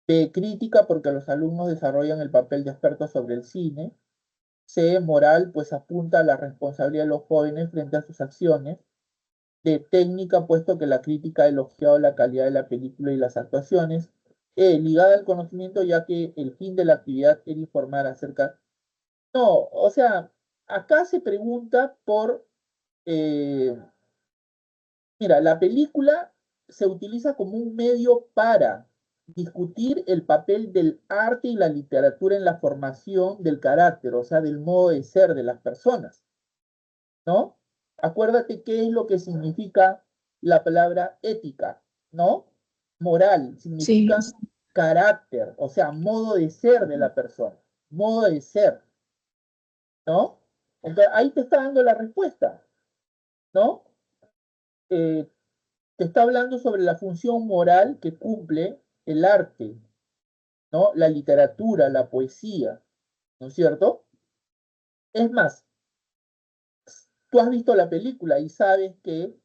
B, crítica, porque los alumnos desarrollan el papel de expertos sobre el cine. C, moral, pues apunta a la responsabilidad de los jóvenes frente a sus acciones. D, técnica, puesto que la crítica ha elogiado la calidad de la película y las actuaciones. E, ligada al conocimiento, ya que el fin de la actividad era informar acerca. No, o sea, acá se pregunta por, mira, la película se utiliza como un medio para discutir el papel del arte y la literatura en la formación del carácter, o sea, del modo de ser de las personas, ¿no? Acuérdate qué es lo que significa la palabra ética, ¿no? Moral, Sí, significa carácter, o sea, modo de ser de la persona, modo de ser, ¿no? Entonces, ahí te está dando la respuesta, ¿no? Eh, te está hablando sobre la función moral que cumple el arte, ¿no? La literatura, la poesía, ¿no es cierto? Es más, tú has visto la película y sabes que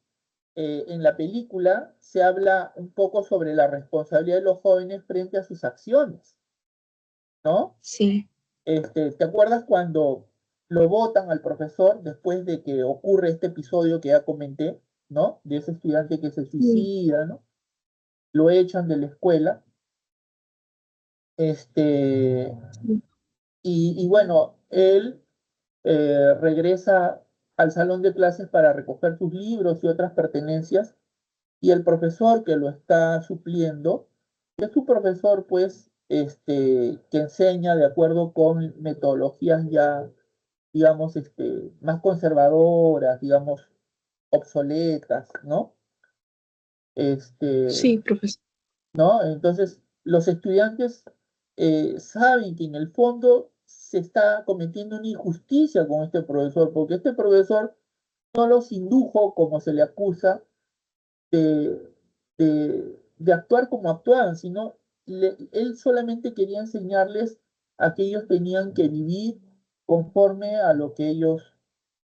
en la película se habla un poco sobre la responsabilidad de los jóvenes frente a sus acciones, ¿no? sí, ¿Te acuerdas cuando lo votan al profesor después de que ocurre este episodio que ya comenté, ¿no? De ese estudiante que se sí, suicida, ¿no? Lo echan de la escuela. Este, sí, y bueno, él regresa al salón de clases para recoger sus libros y otras pertenencias, y el profesor que lo está supliendo es un profesor, pues, que enseña de acuerdo con metodologías ya, digamos, más conservadoras, digamos, obsoletas, ¿no? Este, sí, profesor. ¿No? Entonces, los estudiantes saben que en el fondo se está cometiendo una injusticia con este profesor, porque este profesor no los indujo, como se le acusa, de, de actuar como actuaban, sino él solamente quería enseñarles a que ellos tenían que vivir conforme a lo que ellos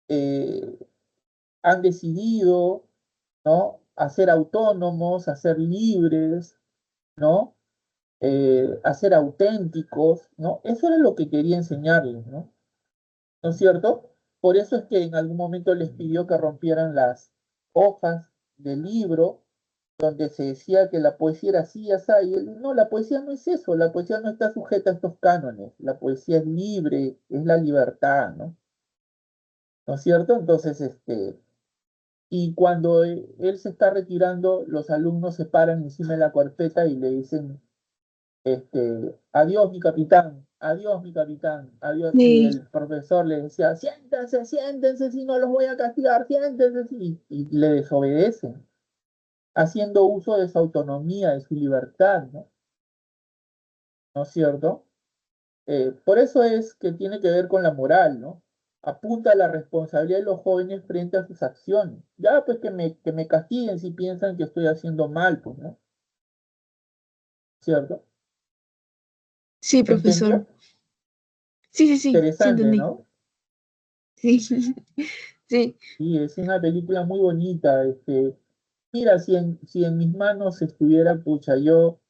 eh, han decidido, ¿no? A ser autónomos, a ser libres, ¿no? A ser auténticos, ¿no? Eso era lo que quería enseñarles, ¿no? ¿No es cierto? Por eso es que en algún momento les pidió que rompieran las hojas del libro donde se decía que la poesía era así, así, y él, no, la poesía no es eso, la poesía no está sujeta a estos cánones, la poesía es libre, es la libertad, ¿no? ¿No es cierto? Entonces, y cuando él se está retirando, los alumnos se paran encima de la carpeta y le dicen, adiós mi capitán, adiós. Y Sí, el profesor le decía, siéntense, siéntense, si no los voy a castigar, siéntense, y le desobedecen, haciendo uso de su autonomía, de su libertad, ¿no? ¿No es cierto? Por eso es que tiene que ver con la moral, ¿no? Apunta a la responsabilidad de los jóvenes frente a sus acciones. Ya, pues que me castiguen si piensan que estoy haciendo mal, pues, ¿no? ¿Cierto? sí, ¿Se profesor. entendió? Sí, sí, sí, sí Interesante, entendí. ¿no? Sí, sí, Sí, es una película muy bonita. Mira, si en mis manos estuviera, pucha, yo,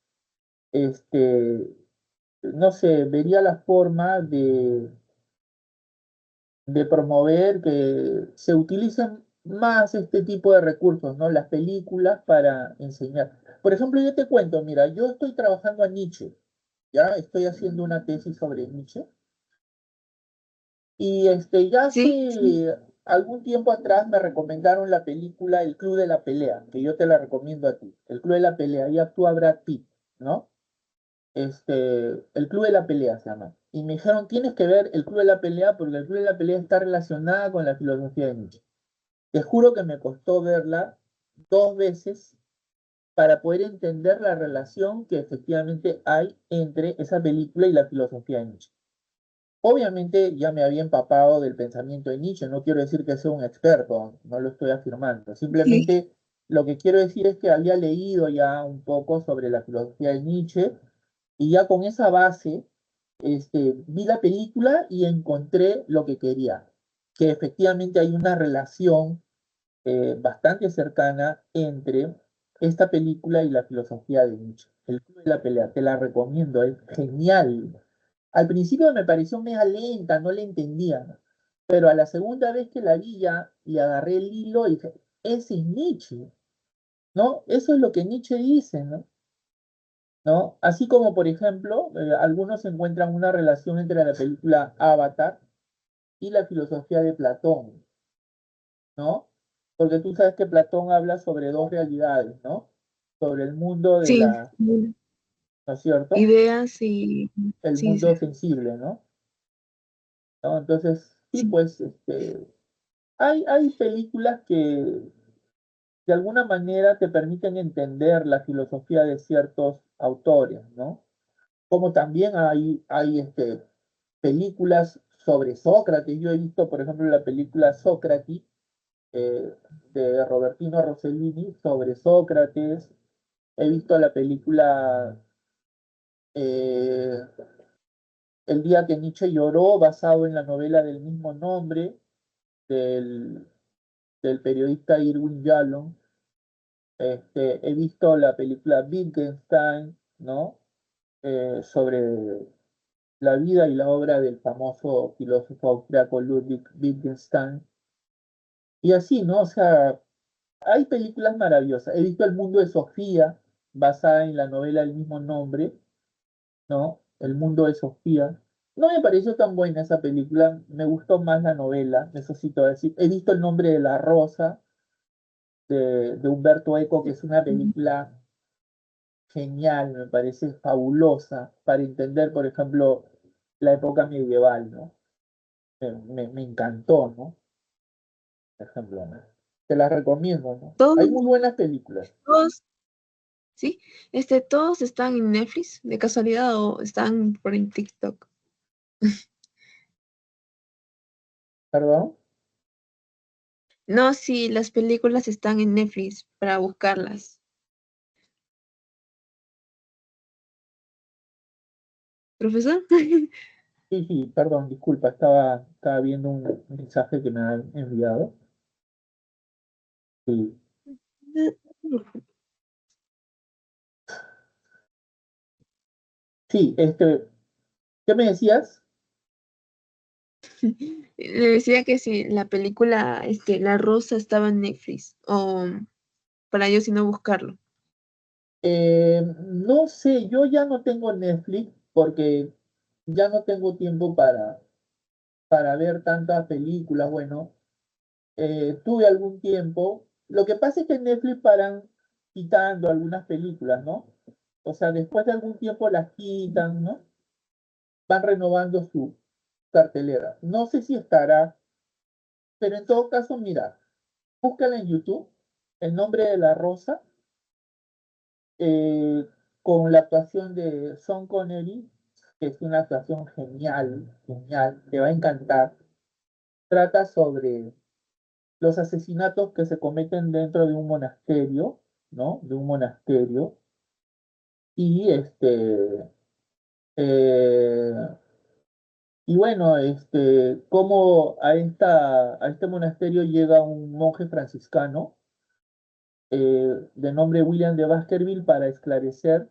no sé, vería la forma de promover que se utilicen más este tipo de recursos, ¿no? Las películas para enseñar. Por ejemplo, yo te cuento, mira, yo estoy trabajando a Nietzsche, ¿ya? Estoy haciendo una tesis sobre Nietzsche. Y ya sí, sí, hace algún tiempo atrás me recomendaron la película El Club de la Pelea, que yo te la recomiendo a ti. El Club de la Pelea, ahí actúa Brad Pitt, ¿no? El Club de la Pelea se llama. Y me dijeron, tienes que ver el Club de la Pelea porque el Club de la Pelea está relacionada con la filosofía de Nietzsche. Te juro que me costó verla 2 veces para poder entender la relación que efectivamente hay entre esa película y la filosofía de Nietzsche. Obviamente ya me había empapado del pensamiento de Nietzsche, no quiero decir que sea un experto, no lo estoy afirmando, sí, simplemente lo que quiero decir es que había leído ya un poco sobre la filosofía de Nietzsche y ya con esa base vi la película y encontré lo que quería, que efectivamente hay una relación bastante cercana entre esta película y la filosofía de Nietzsche. El Club de la Pelea, te la recomiendo, es genial. Al principio me pareció media lenta, no la entendía, ¿no? Pero a la segunda vez que la vi ya le agarré el hilo y dije, ese es Nietzsche, ¿no? Eso es lo que Nietzsche dice, ¿no? ¿No? Así como, por ejemplo, algunos encuentran una relación entre la película Avatar y la filosofía de Platón, ¿no? Porque tú sabes que Platón habla sobre dos realidades, ¿no? Sobre el mundo de sí, la, ¿no es cierto? ideas y El sí, sí, mundo sensible, ¿no? ¿No? Entonces, sí, sí. pues, hay películas que de alguna manera te permiten entender la filosofía de ciertos autores, ¿no? Como también hay películas sobre Sócrates. Yo he visto, por ejemplo, la película Sócrates de Robertino Rossellini sobre Sócrates. He visto la película eh, El día que Nietzsche lloró, basado en la novela del mismo nombre del, del periodista Irwin Yalom. He visto la película Wittgenstein, ¿no? Sobre la vida y la obra del famoso filósofo austriaco Ludwig Wittgenstein. Y así, ¿no? O sea, hay películas maravillosas. He visto El mundo de Sofía, basada en la novela del mismo nombre, ¿no? El mundo de Sofía. No me pareció tan buena esa película, me gustó más la novela, necesito decir. He visto El nombre de la rosa de Humberto Eco, que es una película genial, me parece fabulosa para entender, por ejemplo, la época medieval, ¿no? Me encantó, ¿no? Por ejemplo, ¿no? Te las recomiendo, ¿no? Hay Todos, muy buenas películas. todos, sí, todos están en Netflix de casualidad o están por en TikTok. ¿Perdón? No, sí, las películas están en Netflix para buscarlas. ¿Profesor? Sí, sí, perdón, disculpa, estaba viendo un mensaje que me han enviado. Sí, sí, ¿qué me decías? Le decía que si la película, La Rosa estaba en Netflix, o para yo si no buscarlo. No sé, yo ya no tengo Netflix porque ya no tengo tiempo para ver tantas películas. Bueno, tuve algún tiempo. Lo que pasa es que en Netflix paran quitando algunas películas, ¿no? O sea, después de algún tiempo las quitan, ¿no? Van renovando su cartelera. No sé si estará, pero en todo caso, mira, búscala en YouTube, El nombre de la rosa, eh, con la actuación de Sean Connery, que es una actuación genial, genial, te va a encantar. Trata sobre los asesinatos que se cometen dentro de un monasterio, ¿no? De un monasterio. Y eh, y bueno, cómo a este monasterio llega un monje franciscano de nombre William de Baskerville para esclarecer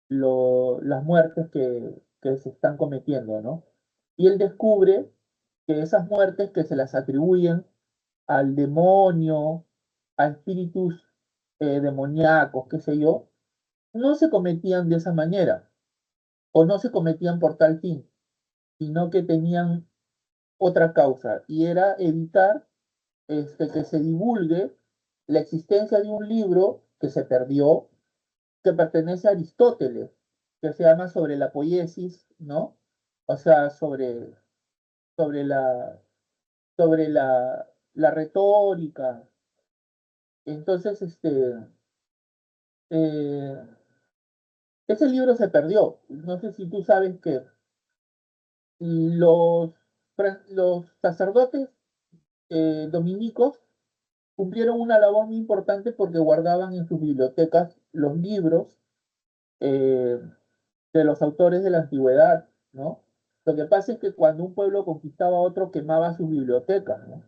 las muertes que se están cometiendo, ¿no? Y él descubre que esas muertes que se las atribuyen al demonio, a espíritus demoníacos, qué sé yo, no se cometían de esa manera, o no se cometían por tal fin, sino que tenían otra causa, y era evitar que se divulgue la existencia de un libro que se perdió, que pertenece a Aristóteles, que se llama Sobre la poiesis, ¿no? O sea, sobre la, sobre la retórica. Entonces, eh, ese libro se perdió. No sé si tú sabes que los, los sacerdotes dominicos cumplieron una labor muy importante porque guardaban en sus bibliotecas los libros eh, de los autores de la antigüedad, ¿no? Lo que pasa es que cuando un pueblo conquistaba a otro, quemaba sus bibliotecas, ¿no?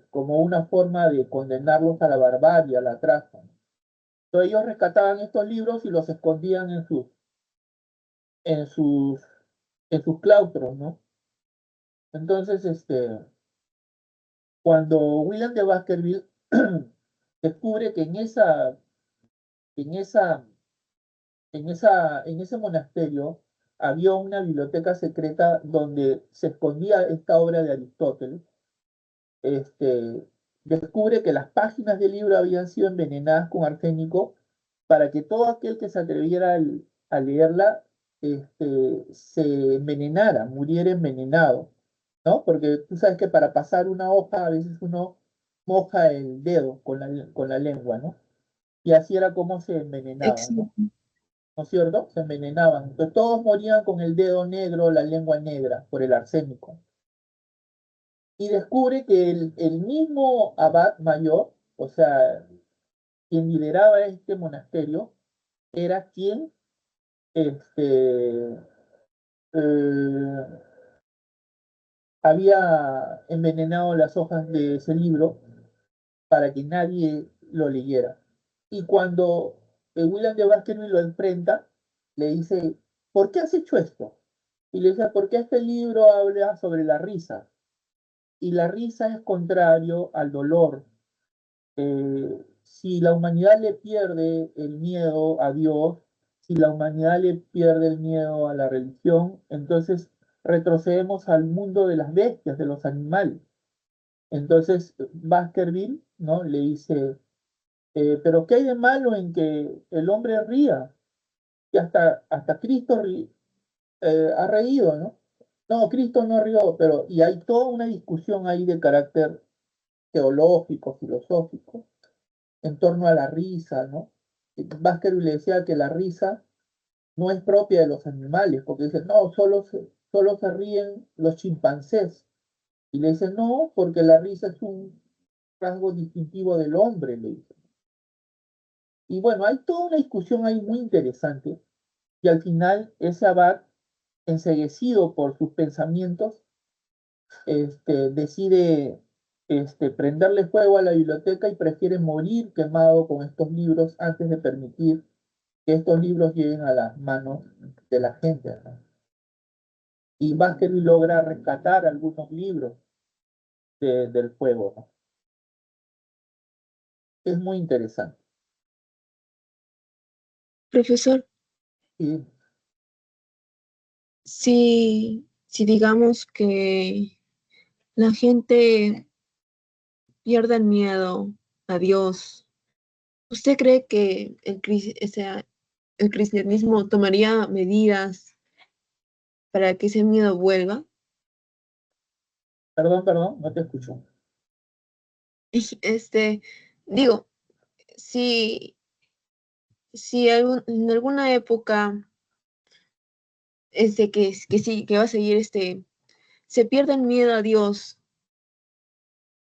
Como una forma de condenarlos a la barbarie, a la traza. Entonces ellos rescataban estos libros y los escondían en sus, en sus claustros, ¿no? Entonces, cuando William de Baskerville descubre que en esa, en ese monasterio había una biblioteca secreta donde se escondía esta obra de Aristóteles, este, descubre que las páginas del libro habían sido envenenadas con arsénico para que todo aquel que se atreviera al leerla, se envenenara, muriera envenenado, ¿no? Porque tú sabes que para pasar una hoja a veces uno moja el dedo con la lengua, ¿no? Y así era como se envenenaban, ¿no? Exacto. ¿No es cierto? Se envenenaban. Entonces todos morían con el dedo negro, la lengua negra, por el arsénico. Y descubre que el mismo abad mayor, o sea, quien lideraba este monasterio, era quien este, eh, había envenenado las hojas de ese libro para que nadie lo leyera. Y cuando William de Baskerville lo enfrenta, le dice, ¿por qué has hecho esto? Y le dice, porque este libro habla sobre la risa. Y la risa es contrario al dolor. Si la humanidad le pierde el miedo a Dios, si la humanidad le pierde el miedo a la religión, entonces retrocedemos al mundo de las bestias, de los animales. Entonces Baskerville, ¿no? Le dice, pero ¿qué hay de malo en que el hombre ría? Y hasta Cristo ha reído, ¿no? No, Cristo no rió, pero y hay toda una discusión ahí de carácter teológico, filosófico, en torno a la risa, ¿no? Baskerville le decía que la risa no es propia de los animales, porque dice, no, solo se ríen los chimpancés. Y le dice, no, porque la risa es un rasgo distintivo del hombre, le dice. Y bueno, hay toda una discusión ahí muy interesante, y al final ese abad, enceguecido por sus pensamientos, decide prenderle fuego a la biblioteca y prefiere morir quemado con estos libros antes de permitir que estos libros lleguen a las manos de la gente, ¿no? Y Baskerville logra rescatar algunos libros del fuego, ¿no? Es muy interesante. Profesor, Y, si digamos que la gente pierde el miedo a Dios, ¿usted cree que el cristianismo tomaría medidas para que ese miedo vuelva? perdón, no te escucho. Y, digo, si, en alguna época que sí, que va a seguir se pierde el miedo a Dios,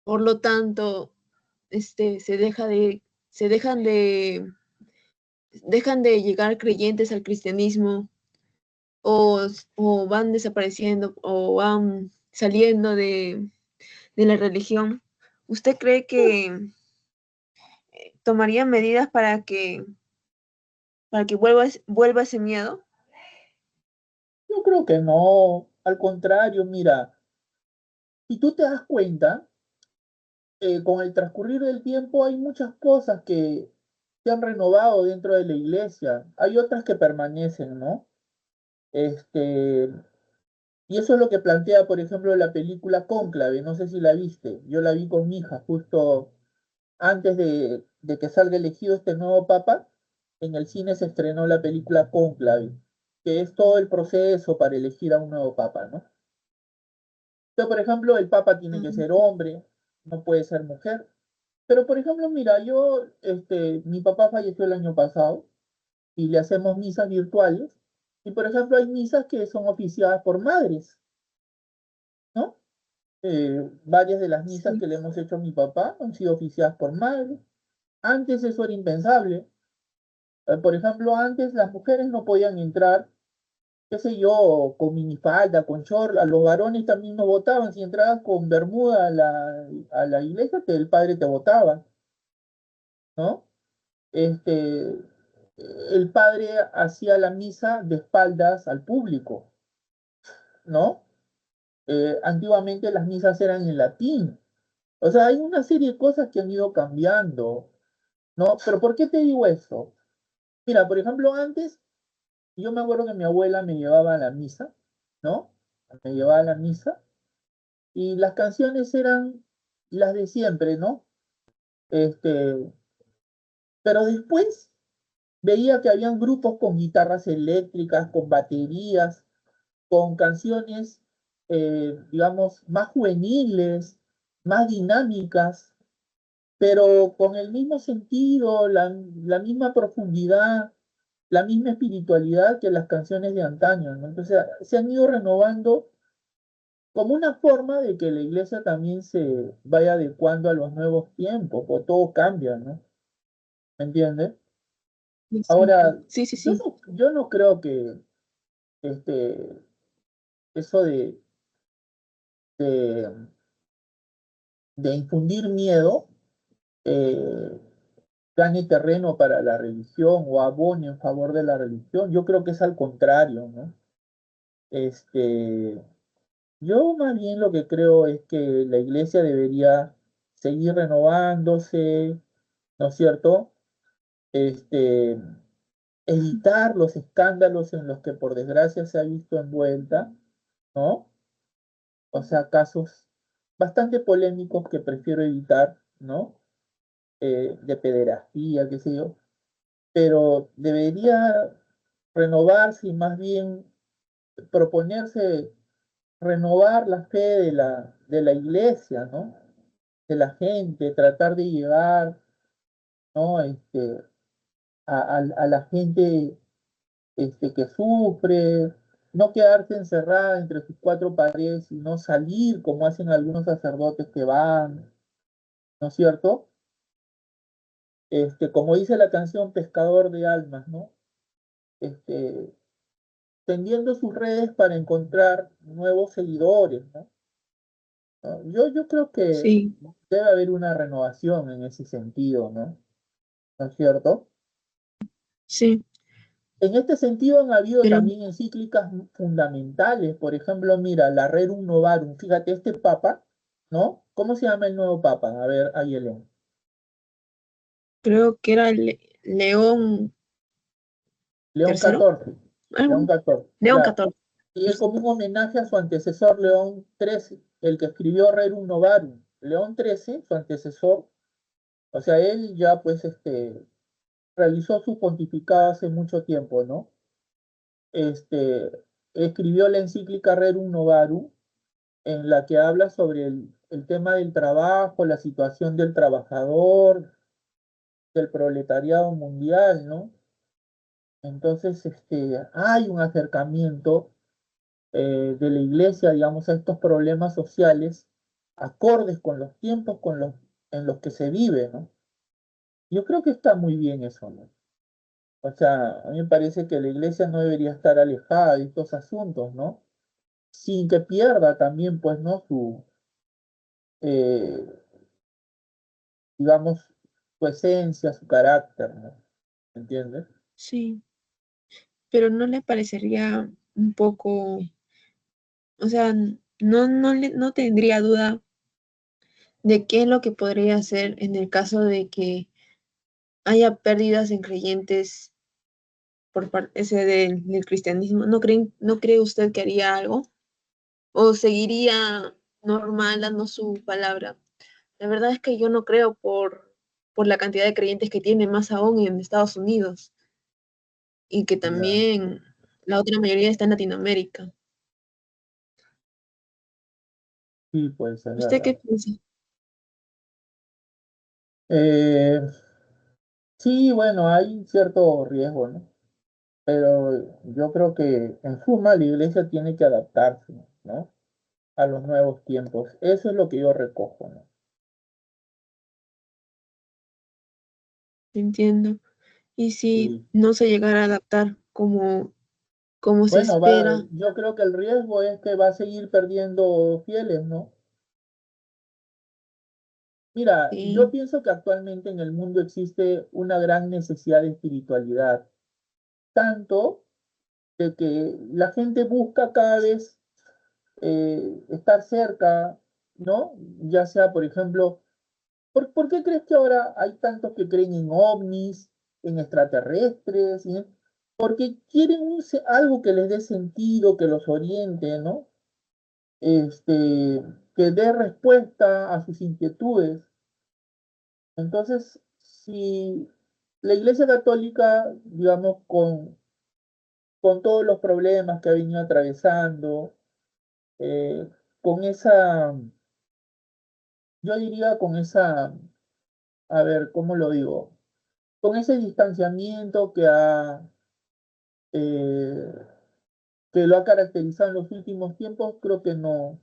por lo tanto, se deja se dejan de llegar creyentes al cristianismo o van desapareciendo o van saliendo de la religión. ¿Usted cree que tomaría medidas para que vuelva ese miedo? Yo creo que no, al contrario, mira, si tú te das cuenta, con el transcurrir del tiempo hay muchas cosas que se han renovado dentro de la iglesia, hay otras que permanecen, ¿no? Este, y eso es lo que plantea, por ejemplo, la película Cónclave, no sé si la viste, yo la vi con mi hija justo antes de que salga elegido este nuevo papa, en el cine se estrenó la película Cónclave, que es todo el proceso para elegir a un nuevo papa, ¿no? Entonces, por ejemplo, el papa tiene que ser hombre, no puede ser mujer. Pero, por ejemplo, mira, mi papá falleció el año pasado y le hacemos misas virtuales. Y, por ejemplo, hay misas que son oficiadas por madres, ¿no? Varias de las misas Sí. que le hemos hecho a mi papá han sido oficiadas por madres. Antes eso era impensable. Por ejemplo, antes las mujeres no podían entrar, qué sé yo, con minifalda, con short. A los varones también no votaban. Si entrabas con bermuda a la iglesia, el padre te votaba, ¿no? Este, el padre hacía la misa de espaldas al público, ¿no? Antiguamente las misas eran en latín. O sea, hay una serie de cosas que han ido cambiando, ¿no? Pero ¿por qué te digo eso? Mira, por ejemplo, antes yo me acuerdo que mi abuela me llevaba a la misa, ¿no? Me llevaba a la misa y las canciones eran las de siempre, ¿no? Este, pero después, veía que habían grupos con guitarras eléctricas, con baterías, con canciones, digamos, más juveniles, más dinámicas, pero con el mismo sentido, la misma profundidad, la misma espiritualidad que las canciones de antaño, ¿no? Entonces se han ido renovando como una forma de que la iglesia también se vaya adecuando a los nuevos tiempos, porque todo cambia, ¿no? ¿Me entiendes? Exacto. Ahora, Sí, sí, sí. yo no creo que este, eso de, de infundir miedo eh, gane terreno para la religión o abone en favor de la religión. Yo creo que es al contrario, ¿no? Este, yo más bien lo que creo es que la iglesia debería seguir renovándose, ¿no es cierto? Este, evitar los escándalos en los que por desgracia se ha visto envuelta, ¿no? O sea, casos bastante polémicos que prefiero evitar, ¿no? De pederastía, qué sé yo, pero debería renovarse y más bien proponerse renovar la fe de la iglesia, ¿no? De la gente, tratar de llegar, ¿no? A la gente que sufre, no quedarse encerrada entre sus cuatro paredes y no salir como hacen algunos sacerdotes que van, ¿no es cierto? Como dice la canción Pescador de Almas, ¿no? Este, tendiendo sus redes para encontrar nuevos seguidores, ¿no? ¿No? Yo creo que Sí, debe haber una renovación en ese sentido, ¿no? ¿No es cierto? sí, En este sentido han habido pero también encíclicas fundamentales, por ejemplo, mira, la Rerum Novarum, fíjate, este papa, ¿no? ¿Cómo se llama el nuevo papa? A ver, ahí León. creo que era León León tercero, XIV, León algo, XIV, León ya. 14. Y es como un homenaje a su antecesor León XIII, el que escribió Rerum Novarum. León XIII, su antecesor, o sea, él ya pues realizó su pontificado hace mucho tiempo, ¿no? Este, escribió la encíclica Rerum Novarum, en la que habla sobre el tema del trabajo, la situación del trabajador, del proletariado mundial, ¿no? Entonces, hay un acercamiento de la iglesia, digamos, a estos problemas sociales, acordes con los tiempos en los que se vive, ¿no? Yo creo que está muy bien eso, ¿no? O sea, a mí me parece que la iglesia no debería estar alejada de estos asuntos, ¿no? Sin que pierda también, pues, ¿no? Eh, digamos, su esencia, su carácter, ¿no? ¿Entiendes? Sí, pero ¿no le parecería un poco, o sea, no tendría duda de qué es lo que podría hacer en el caso de que haya pérdidas en creyentes por parte ese del cristianismo? ¿No cree usted que haría algo? ¿O seguiría normal dando su palabra? La verdad es que yo no creo por la cantidad de creyentes que tiene, más aún en Estados Unidos, y que Ya. también la otra mayoría está en Latinoamérica. Sí, pues es ¿Usted qué verdad. piensa? Eh, sí, bueno, hay cierto riesgo, ¿no? Pero yo creo que en suma la iglesia tiene que adaptarse, ¿no? A los nuevos tiempos. Eso es lo que yo recojo, ¿no? Entiendo. Y si Sí. no se llegara a adaptar como se Bueno, espera, yo creo que el riesgo es que va a seguir perdiendo fieles, ¿no? Mira, yo sí, pienso que actualmente en el mundo existe una gran necesidad de espiritualidad, tanto de que la gente busca cada vez estar cerca, ¿no? Ya sea, por ejemplo, ¿por qué crees que ahora hay tantos que creen en ovnis, en extraterrestres? Porque quieren algo que les dé sentido, que los oriente, ¿no? Que dé respuesta a sus inquietudes. Entonces, si la Iglesia Católica, digamos, con todos los problemas que ha venido atravesando, eh, con esa, yo diría con esa, a ver, ¿cómo lo digo? Con ese distanciamiento eh, que lo ha caracterizado en los últimos tiempos, creo que no.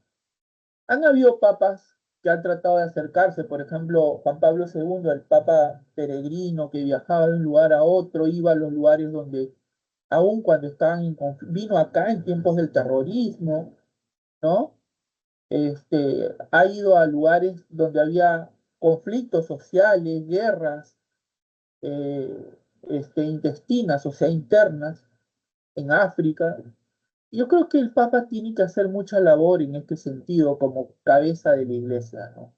Han habido papas que han tratado de acercarse, por ejemplo, Juan Pablo II, el papa peregrino que viajaba de un lugar a otro, iba a los lugares donde, aun cuando estaban vino acá en tiempos del terrorismo, ¿no? Ha ido a lugares donde había conflictos sociales, guerras eh, intestinas, o sea, internas, en África. Yo creo que el Papa tiene que hacer mucha labor en este sentido como cabeza de la iglesia, ¿no?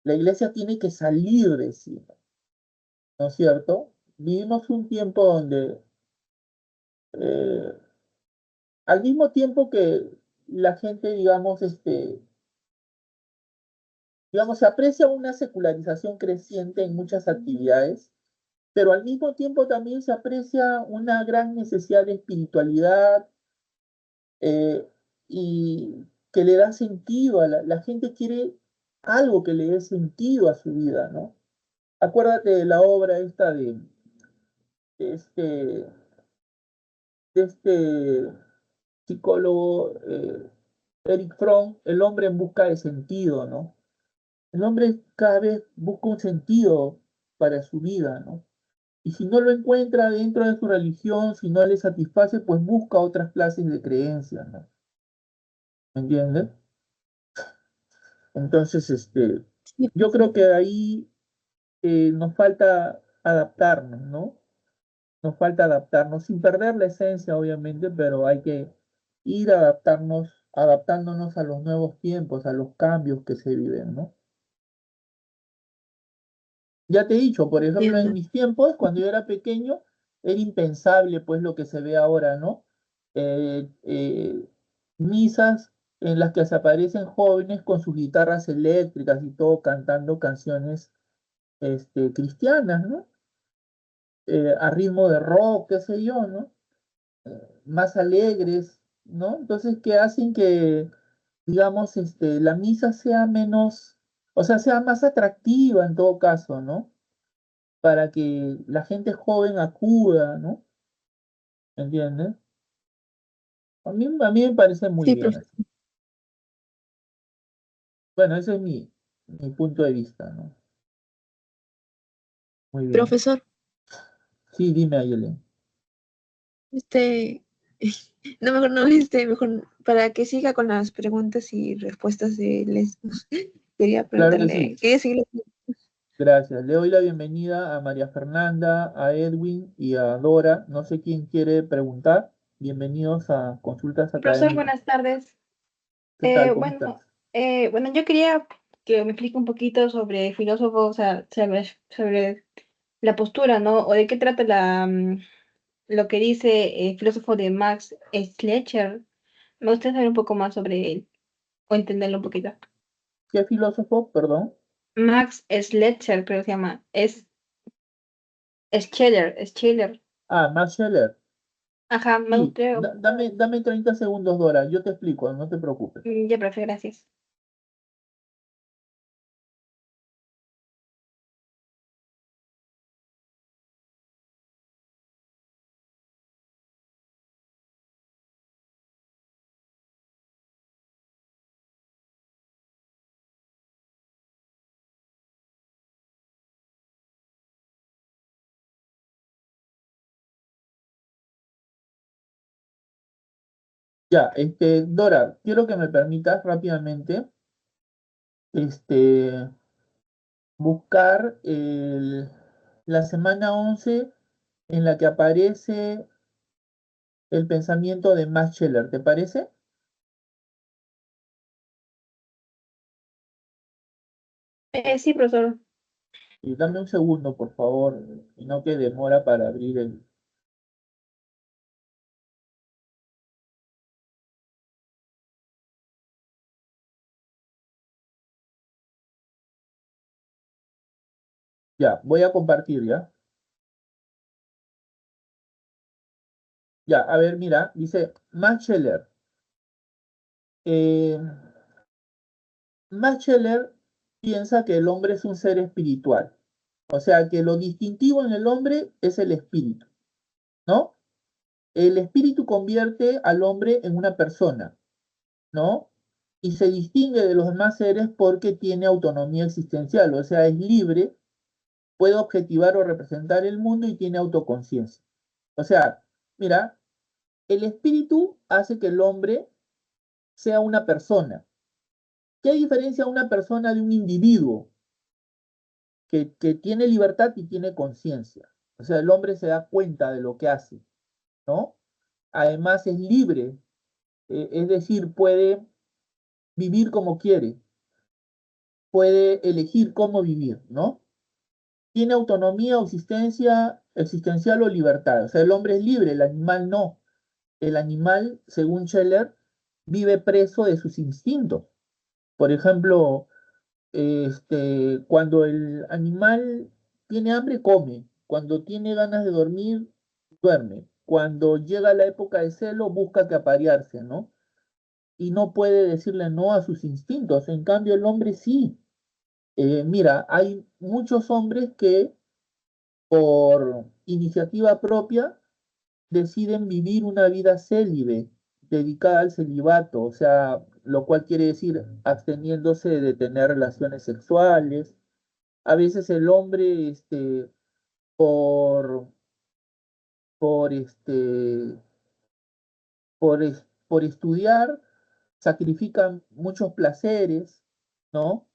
La iglesia tiene que salir de sí, ¿no es cierto? Vivimos un tiempo donde, eh, al mismo tiempo que la gente, digamos, se aprecia una secularización creciente en muchas actividades, pero al mismo tiempo también se aprecia una gran necesidad de espiritualidad, eh, y que le da sentido la gente quiere algo que le dé sentido a su vida, ¿no? Acuérdate de la obra esta de este, de este psicólogo Eric Fromm, El hombre en busca de sentido, ¿no? El hombre cada vez busca un sentido para su vida, ¿no? Y si no lo encuentra dentro de su religión, si no le satisface, pues busca otras clases de creencias, ¿no? ¿Me entiendes? Entonces, Sí, yo creo que ahí nos falta adaptarnos, ¿no? Nos falta adaptarnos sin perder la esencia, obviamente, pero hay que ir adaptándonos a los nuevos tiempos, a los cambios que se viven, ¿no? Ya te he dicho, por ejemplo, en entiendo. mis tiempos, cuando yo era pequeño, era impensable, pues, lo que se ve ahora, ¿no? Eh, eh, Misas en las que se aparecen jóvenes con sus guitarras eléctricas y todo cantando canciones, cristianas, ¿no? A ritmo de rock, qué sé yo, ¿no? Más alegres, ¿no? Entonces, que hacen que, digamos, la misa sea menos, o sea, sea más atractiva en todo caso, ¿no? Para que la gente joven acuda, ¿no? ¿Entiendes? A mí me parece muy Sí, bien así. Bueno, ese es mi punto de vista, ¿no? Muy bien. profesor, Sí, dime, Ayelen. este, no, mejor no, mejor para que siga con las preguntas y respuestas de Lesbos, quería Claro que sí. preguntarle, quería seguir. Gracias. Le doy la bienvenida a María Fernanda, a Edwin y a Dora. No sé quién quiere preguntar. Bienvenidos a Consultas Profesor, Académicas. buenas tardes. ¿Qué tal? ¿Cómo estás? Bueno, yo quería que me explique un poquito sobre filósofos, o sea, sobre la postura, ¿no? O de qué trata lo que dice el filósofo de Max Schlecher. Me gustaría saber un poco más sobre él, o entenderlo un poquito. ¿Qué filósofo? Perdón. Max Schlecher, creo que se llama. Es Scheller. Ah, Max Scheler. Ajá, me Sí, gustaría. dame 30 segundos, Dora. Yo te explico, no te preocupes. Ya, profe, gracias. Ya, Dora, quiero que me permitas rápidamente, este, buscar la semana 11 en la que aparece el pensamiento de Max Scheler. ¿Te parece? Sí, profesor. Y dame un segundo, por favor, y no que demora para abrir el... Ya, voy a compartir, ¿ya? Ya, a ver, mira, dice Max Scheler. Eh, Max Scheler piensa que el hombre es un ser espiritual. O sea, que lo distintivo en el hombre es el espíritu, ¿no? El espíritu convierte al hombre en una persona, ¿no? Y se distingue de los demás seres porque tiene autonomía existencial, o sea, es libre, puede objetivar o representar el mundo y tiene autoconciencia. O sea, mira, el espíritu hace que el hombre sea una persona. ¿Qué diferencia una persona de un individuo que tiene libertad y tiene conciencia? O sea, el hombre se da cuenta de lo que hace, ¿no? Además es libre, es decir, puede vivir como quiere, puede elegir cómo vivir, ¿no? Tiene autonomía o existencial o libertad. O sea, el hombre es libre, el animal no. El animal, según Scheller, vive preso de sus instintos. Por ejemplo, cuando el animal tiene hambre, come. Cuando tiene ganas de dormir, duerme. Cuando llega la época de celo, busca que aparearse, ¿no? Y no puede decirle no a sus instintos. En cambio, el hombre sí. Mira, hay muchos hombres que por iniciativa propia deciden vivir una vida célibe, dedicada al celibato, o sea, lo cual quiere decir absteniéndose de tener relaciones sexuales. A veces el hombre, por, por, por estudiar, sacrifica muchos placeres, ¿no?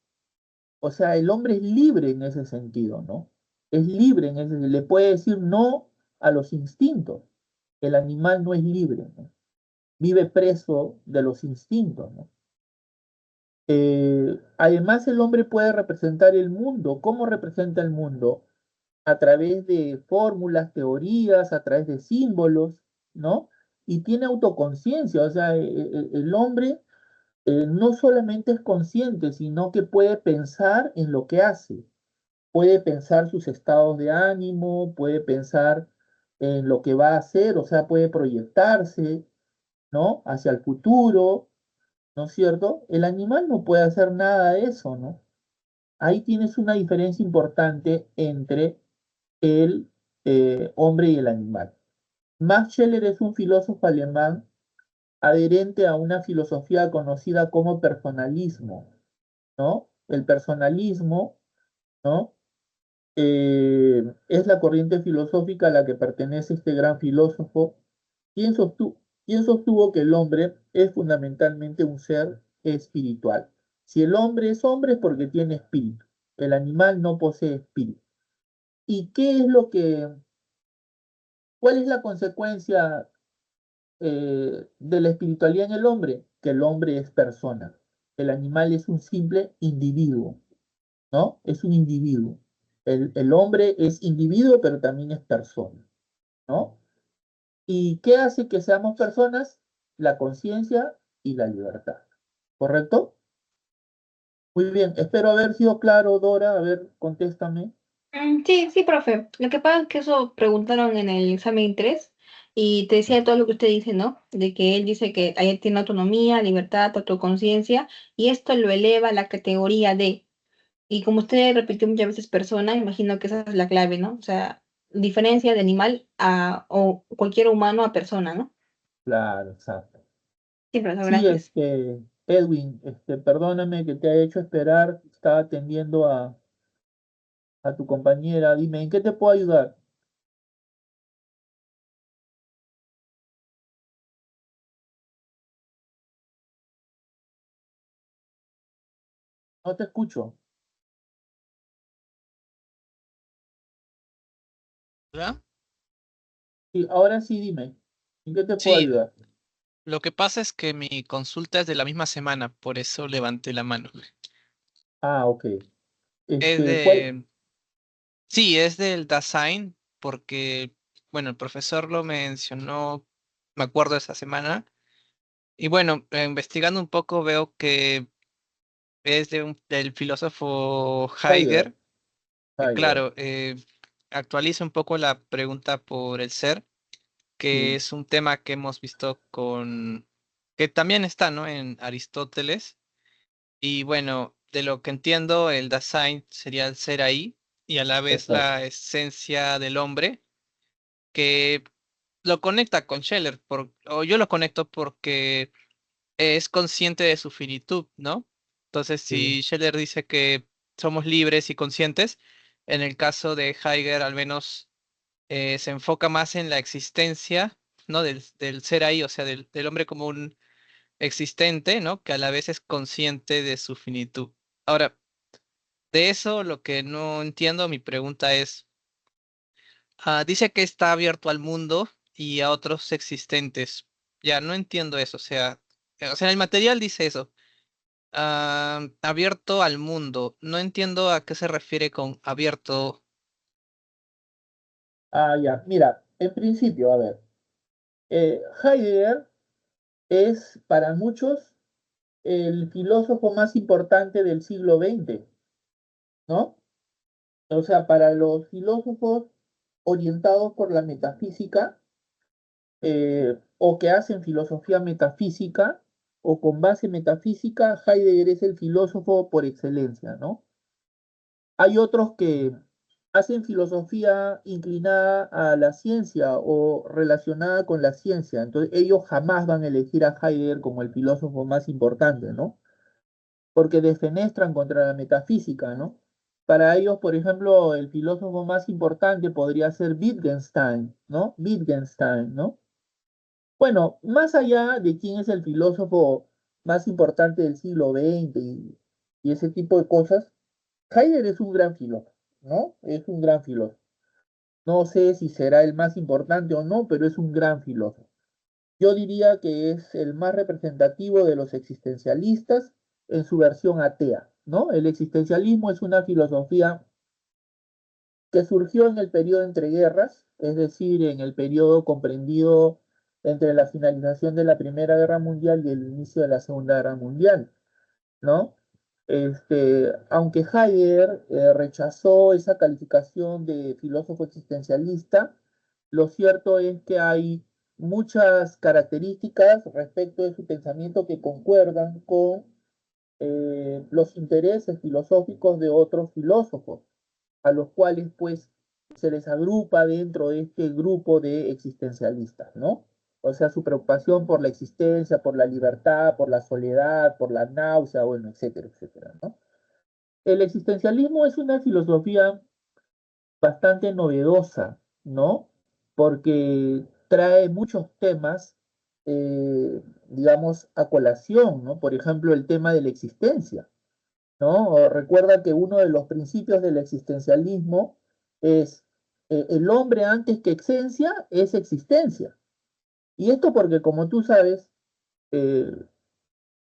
O sea, el hombre es libre en ese sentido, ¿no? Es libre en ese, le puede decir no a los instintos. El animal no es libre, ¿no? Vive preso de los instintos, ¿no? Además, el hombre puede representar el mundo. ¿Cómo representa el mundo? A través de fórmulas, teorías, a través de símbolos, ¿no? Y tiene autoconciencia, o sea, el hombre no solamente es consciente, sino que puede pensar en lo que hace, puede pensar sus estados de ánimo, puede pensar en lo que va a hacer, o sea, puede proyectarse, ¿no? Hacia el futuro, ¿no es cierto? El animal no puede hacer nada de eso, ¿no? Ahí tienes una diferencia importante entre el hombre y el animal. Max Scheler es un filósofo alemán adherente a una filosofía conocida como personalismo, ¿no? El personalismo, ¿no? Es la corriente filosófica a la que pertenece este gran filósofo, quien sostuvo que el hombre es fundamentalmente un ser espiritual. Si el hombre es porque tiene espíritu, el animal no posee espíritu. ¿Y cuál es la consecuencia de la espiritualidad en el hombre? Que el hombre es persona, el animal es un simple individuo, ¿no? Es un individuo. El hombre es individuo, pero también es persona, ¿no? ¿Y qué hace que seamos personas? La conciencia y la libertad. ¿Correcto? Muy bien, espero haber sido claro, Dora. A ver, contéstame. Sí, sí, profe. Lo que pasa es que eso preguntaron en el examen 3 y te decía todo lo que usted dice, ¿no? De que él dice que ahí tiene autonomía, libertad, autoconciencia y esto lo eleva a la categoría de, y como usted repitió muchas veces persona, imagino que esa es la clave, ¿no? O sea, diferencia de animal a, o cualquier humano a persona, ¿no? Claro, exacto. Sí, profesor, Sí, gracias. Edwin, perdóname que te haya hecho esperar. Estaba atendiendo a tu compañera. Dime, ¿en qué te puedo ayudar? No te escucho. ¿Verdad? Sí, ahora sí, dime. ¿En qué te puedo Sí, ayudar? lo que pasa es que mi consulta es de la misma semana, por eso levanté la mano. Ah, ok. Es ¿Cuál? de, sí, es del Dasein, porque, bueno, el profesor lo mencionó, me acuerdo esa semana, y bueno, investigando un poco veo que es del filósofo Heidegger. Heidegger, que Heidegger. claro, actualiza un poco la pregunta por el ser, que Sí, es un tema que hemos visto que también está, ¿no? En Aristóteles. Y bueno, de lo que entiendo, el Dasein sería el ser ahí y a la vez exacto. la esencia del hombre, que lo conecta con Scheller, o yo lo conecto porque es consciente de su finitud, ¿no? Entonces, Sí, si Scheller dice que somos libres y conscientes, en el caso de Heidegger al menos se enfoca más en la existencia, ¿no? Del ser ahí, o sea, del hombre como un existente, ¿no? Que a la vez es consciente de su finitud. Ahora, de eso lo que no entiendo, mi pregunta es, dice que está abierto al mundo y a otros existentes. Ya, no entiendo eso, o sea, el material dice eso. Abierto al mundo. No entiendo a qué se refiere con abierto. ya. Mira, en principio, a ver, Heidegger es para muchos el filósofo más importante del siglo XX, ¿no? O sea, para los filósofos orientados por la metafísica, o que hacen filosofía metafísica, o con base metafísica, Heidegger es el filósofo por excelencia, ¿no? Hay otros que hacen filosofía inclinada a la ciencia o relacionada con la ciencia, entonces ellos jamás van a elegir a Heidegger como el filósofo más importante, ¿no? Porque defenestran contra la metafísica, ¿no? Para ellos, por ejemplo, el filósofo más importante podría ser Wittgenstein, ¿no? Wittgenstein, ¿no? Bueno, más allá de quién es el filósofo más importante del siglo XX y ese tipo de cosas, Heidegger es un gran filósofo, ¿no? Es un gran filósofo. No sé si será el más importante o no, pero es un gran filósofo. Yo diría que es el más representativo de los existencialistas en su versión atea, ¿no? El existencialismo es una filosofía que surgió en el periodo entre guerras, es decir, en el periodo comprendido entre la finalización de la Primera Guerra Mundial y el inicio de la Segunda Guerra Mundial, ¿no? Aunque Heidegger rechazó esa calificación de filósofo existencialista, lo cierto es que hay muchas características respecto de su pensamiento que concuerdan con los intereses filosóficos de otros filósofos, a los cuales pues se les agrupa dentro de este grupo de existencialistas, ¿no? O sea, su preocupación por la existencia, por la libertad, por la soledad, por la náusea, bueno, etcétera, etcétera, ¿no? El existencialismo es una filosofía bastante novedosa, ¿no? Porque trae muchos temas, digamos, a colación, ¿no? Por ejemplo, el tema de la existencia, ¿no? O recuerda que uno de los principios del existencialismo es el hombre antes que esencia es existencia. Y esto porque, como tú sabes, eh,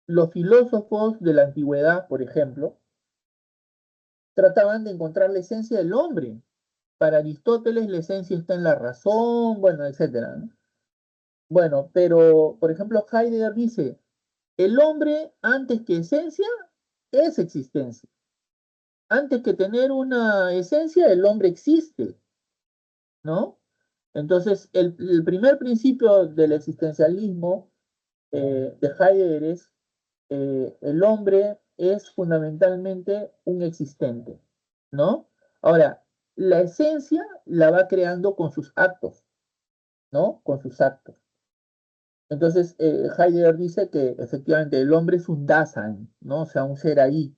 los filósofos de la antigüedad, por ejemplo, trataban de encontrar la esencia del hombre. Para Aristóteles la esencia está en la razón, bueno, etcétera, ¿no? Bueno, pero, por ejemplo, Heidegger dice, el hombre antes que esencia es existencia. Antes que tener una esencia, el hombre existe, ¿no? Entonces, el primer principio del existencialismo de Heidegger es el hombre es fundamentalmente un existente, ¿no? Ahora, la esencia la va creando con sus actos, ¿no? Con sus actos. Entonces, Heidegger dice que efectivamente el hombre es un Dasein, ¿no? O sea, un ser ahí,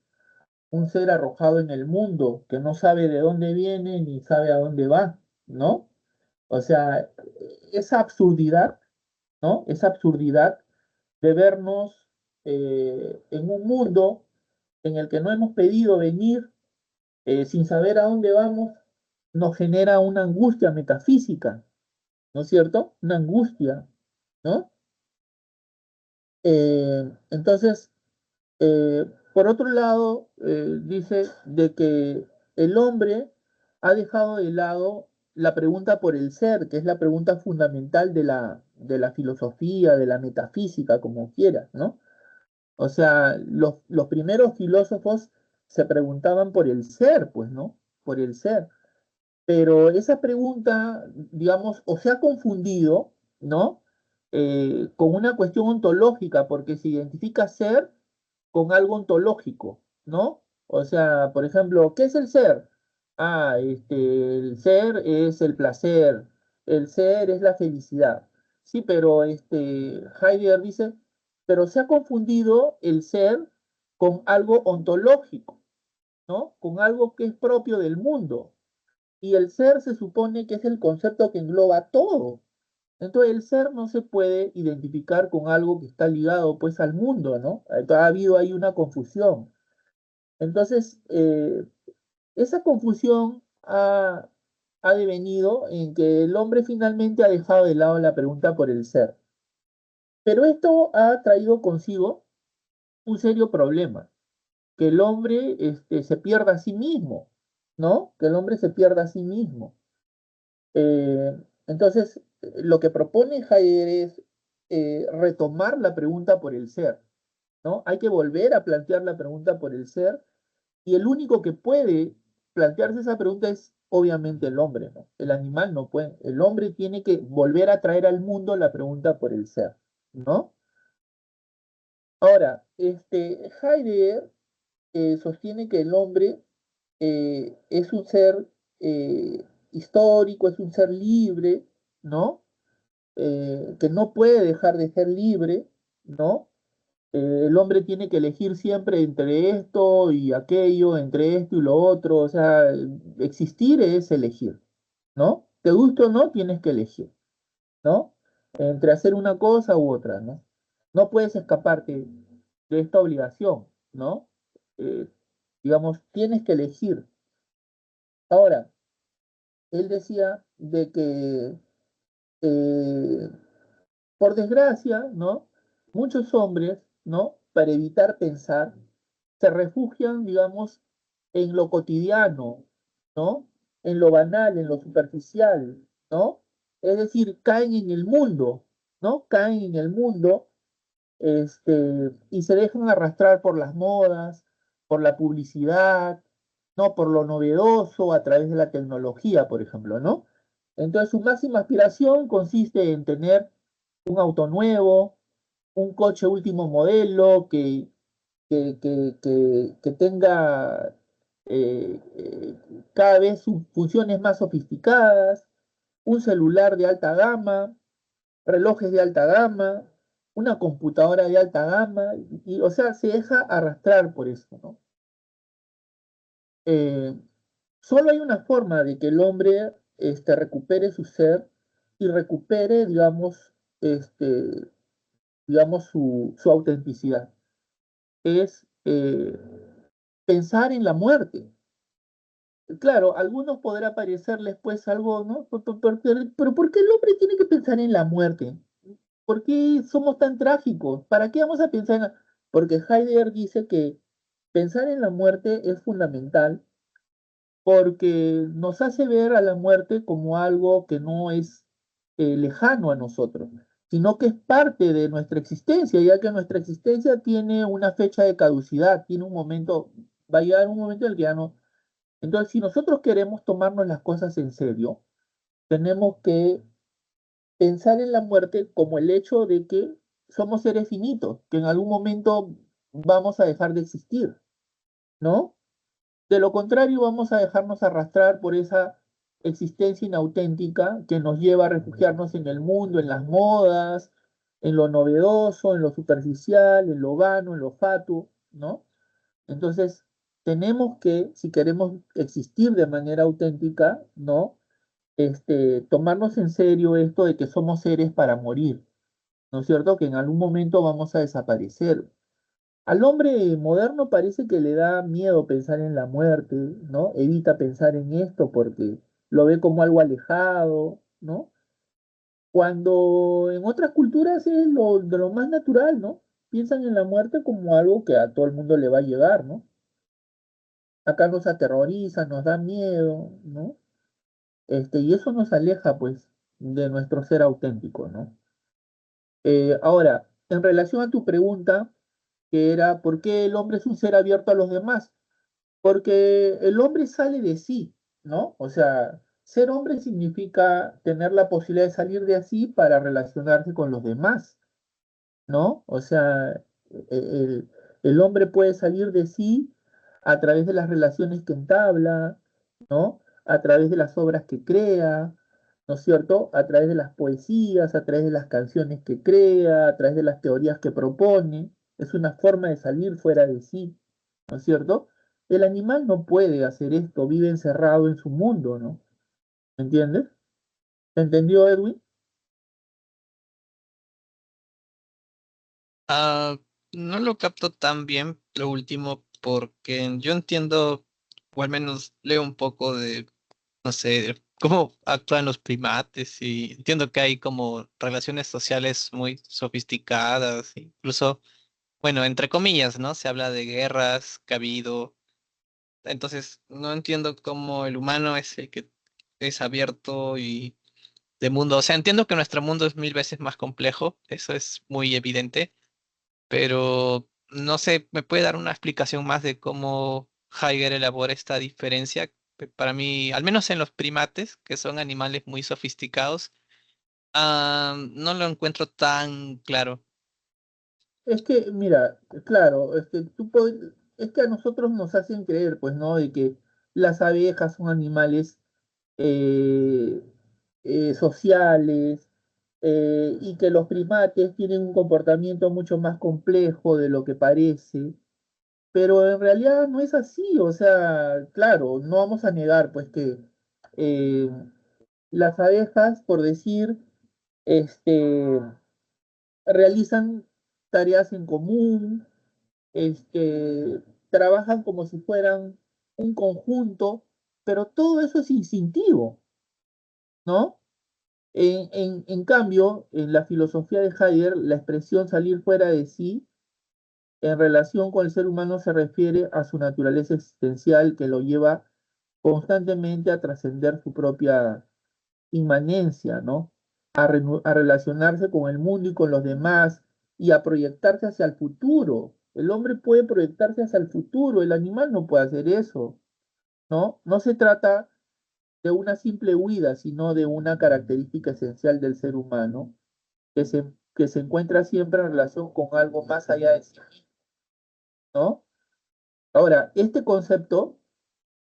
un ser arrojado en el mundo que no sabe de dónde viene ni sabe a dónde va, ¿no? O sea, esa absurdidad, ¿no? Esa absurdidad de vernos en un mundo en el que no hemos pedido venir sin saber a dónde vamos, nos genera una angustia metafísica, ¿no es cierto? Una angustia, ¿no? Entonces, eh, por otro lado, dice de que el hombre ha dejado de lado la pregunta por el ser, que es la pregunta fundamental de la filosofía, de la metafísica, como quieras, ¿no? O sea, los primeros filósofos se preguntaban por el ser, pues, ¿no? Por el ser. Pero esa pregunta, digamos, o se ha confundido, ¿no? Con una cuestión ontológica, porque se identifica ser con algo ontológico, ¿no? O sea, por ejemplo, ¿qué es el ser? Ah, el ser es el placer, el ser es la felicidad. Sí, pero Heidegger dice, pero se ha confundido el ser con algo ontológico, ¿no? Con algo que es propio del mundo. Y el ser se supone que es el concepto que engloba todo. Entonces el ser no se puede identificar con algo que está ligado pues al mundo, ¿no? Ha habido ahí una confusión. Entonces, esa confusión ha devenido en que el hombre finalmente ha dejado de lado la pregunta por el ser. Pero esto ha traído consigo un serio problema, que el hombre se pierda a sí mismo, ¿no? Que el hombre se pierda a sí mismo. Entonces, lo que propone Heidegger es retomar la pregunta por el ser, ¿no? Hay que volver a plantear la pregunta por el ser y el único que puede plantearse esa pregunta es obviamente el hombre, ¿no? El animal no puede. El hombre tiene que volver a traer al mundo la pregunta por el ser, ¿no? Ahora, Heidegger sostiene que el hombre es un ser histórico, es un ser libre, ¿no? Que no puede dejar de ser libre, ¿no? El hombre tiene que elegir siempre entre esto y aquello, entre esto y lo otro, o sea, existir es elegir, ¿no? Te gusta o no, tienes que elegir, ¿no? Entre hacer una cosa u otra, ¿no? No puedes escaparte de esta obligación, ¿no? Eh, digamos, tienes que elegir. Ahora, él decía de que eh, por desgracia, ¿no? Muchos hombres, ¿no? Para evitar pensar, se refugian, digamos, en lo cotidiano, ¿no? En lo banal, en lo superficial, ¿no? Es decir, caen en el mundo, ¿no? Caen en el mundo, y se dejan arrastrar por las modas, por la publicidad, ¿no? Por lo novedoso a través de la tecnología, por ejemplo, ¿no? Entonces, su máxima aspiración consiste en tener un auto nuevo, un coche último modelo que tenga cada vez funciones más sofisticadas, un celular de alta gama, relojes de alta gama, una computadora de alta gama, o sea, se deja arrastrar por eso, ¿no? Eh, Solo hay una forma de que el hombre recupere su ser y recupere, digamos su autenticidad. Es pensar en la muerte. Claro, a algunos podrá parecerles pues algo, ¿no? Pero ¿por qué el hombre tiene que pensar en la muerte? ¿Por qué somos tan trágicos? ¿Para qué vamos a pensar en la... Porque Heidegger dice que pensar en la muerte es fundamental porque nos hace ver a la muerte como algo que no es lejano a nosotros, sino que es parte de nuestra existencia, ya que nuestra existencia tiene una fecha de caducidad, tiene un momento, va a llegar un momento en el que ya no. Entonces, si nosotros queremos tomarnos las cosas en serio, tenemos que pensar en la muerte como el hecho de que somos seres finitos, que en algún momento vamos a dejar de existir, ¿no? De lo contrario, vamos a dejarnos arrastrar por esa existencia inauténtica que nos lleva a refugiarnos en el mundo, en las modas, en lo novedoso, en lo superficial, en lo vano, en lo fatuo, ¿no? Entonces, tenemos que, si queremos existir de manera auténtica, ¿no? Tomarnos en serio esto de que somos seres para morir, ¿no es cierto? Que en algún momento vamos a desaparecer. Al hombre moderno parece que le da miedo pensar en la muerte, ¿no? Evita pensar en esto porque lo ve como algo alejado, ¿no? Cuando en otras culturas es de lo más natural, ¿no? Piensan en la muerte como algo que a todo el mundo le va a llegar, ¿no? Acá nos aterroriza, nos da miedo, ¿no? Y eso nos aleja, pues, de nuestro ser auténtico, ¿no? Ahora, en relación a tu pregunta, que era, ¿por qué el hombre es un ser abierto a los demás? Porque el hombre sale de sí, ¿no? O sea, ser hombre significa tener la posibilidad de salir de así para relacionarse con los demás, ¿no? O sea, el hombre puede salir de sí a través de las relaciones que entabla, ¿no? A través de las obras que crea, ¿no es cierto? A través de las poesías, a través de las canciones que crea, a través de las teorías que propone. Es una forma de salir fuera de sí, ¿no es cierto? El animal no puede hacer esto, vive encerrado en su mundo, ¿no? ¿Me entiendes? ¿Te entendió, Edwin? Ah, no lo capto tan bien lo último porque yo entiendo, o al menos leo un poco de, no sé, cómo actúan los primates y entiendo que hay como relaciones sociales muy sofisticadas, incluso, bueno, entre comillas, ¿no? Se habla de guerras que ha habido. Entonces, no entiendo cómo el humano es el que es abierto y de mundo. O sea, entiendo que nuestro mundo es 1000 veces más complejo, eso es muy evidente, pero no sé, ¿me puede dar una explicación más de cómo Heidegger elabora esta diferencia? Para mí, al menos en los primates, que son animales muy sofisticados, no lo encuentro tan claro. Es que, mira, claro, es que a nosotros nos hacen creer, pues, ¿no? De que las abejas son animales eh, sociales, y que los primates tienen un comportamiento mucho más complejo de lo que parece, pero en realidad no es así, o sea, claro, no vamos a negar, pues, que eh, las abejas, por decir, este, realizan tareas en común, trabajan como si fueran un conjunto, pero todo eso es instintivo, ¿no? En cambio, en la filosofía de Heidegger, la expresión salir fuera de sí, en relación con el ser humano, se refiere a su naturaleza existencial que lo lleva constantemente a trascender su propia inmanencia, ¿no? A relacionarse con el mundo y con los demás y a proyectarse hacia el futuro. El hombre puede proyectarse hacia el futuro, el animal no puede hacer eso, ¿no? No se trata de una simple huida, sino de una característica esencial del ser humano que se encuentra siempre en relación con algo más allá de sí mismo, ¿no? Ahora, este concepto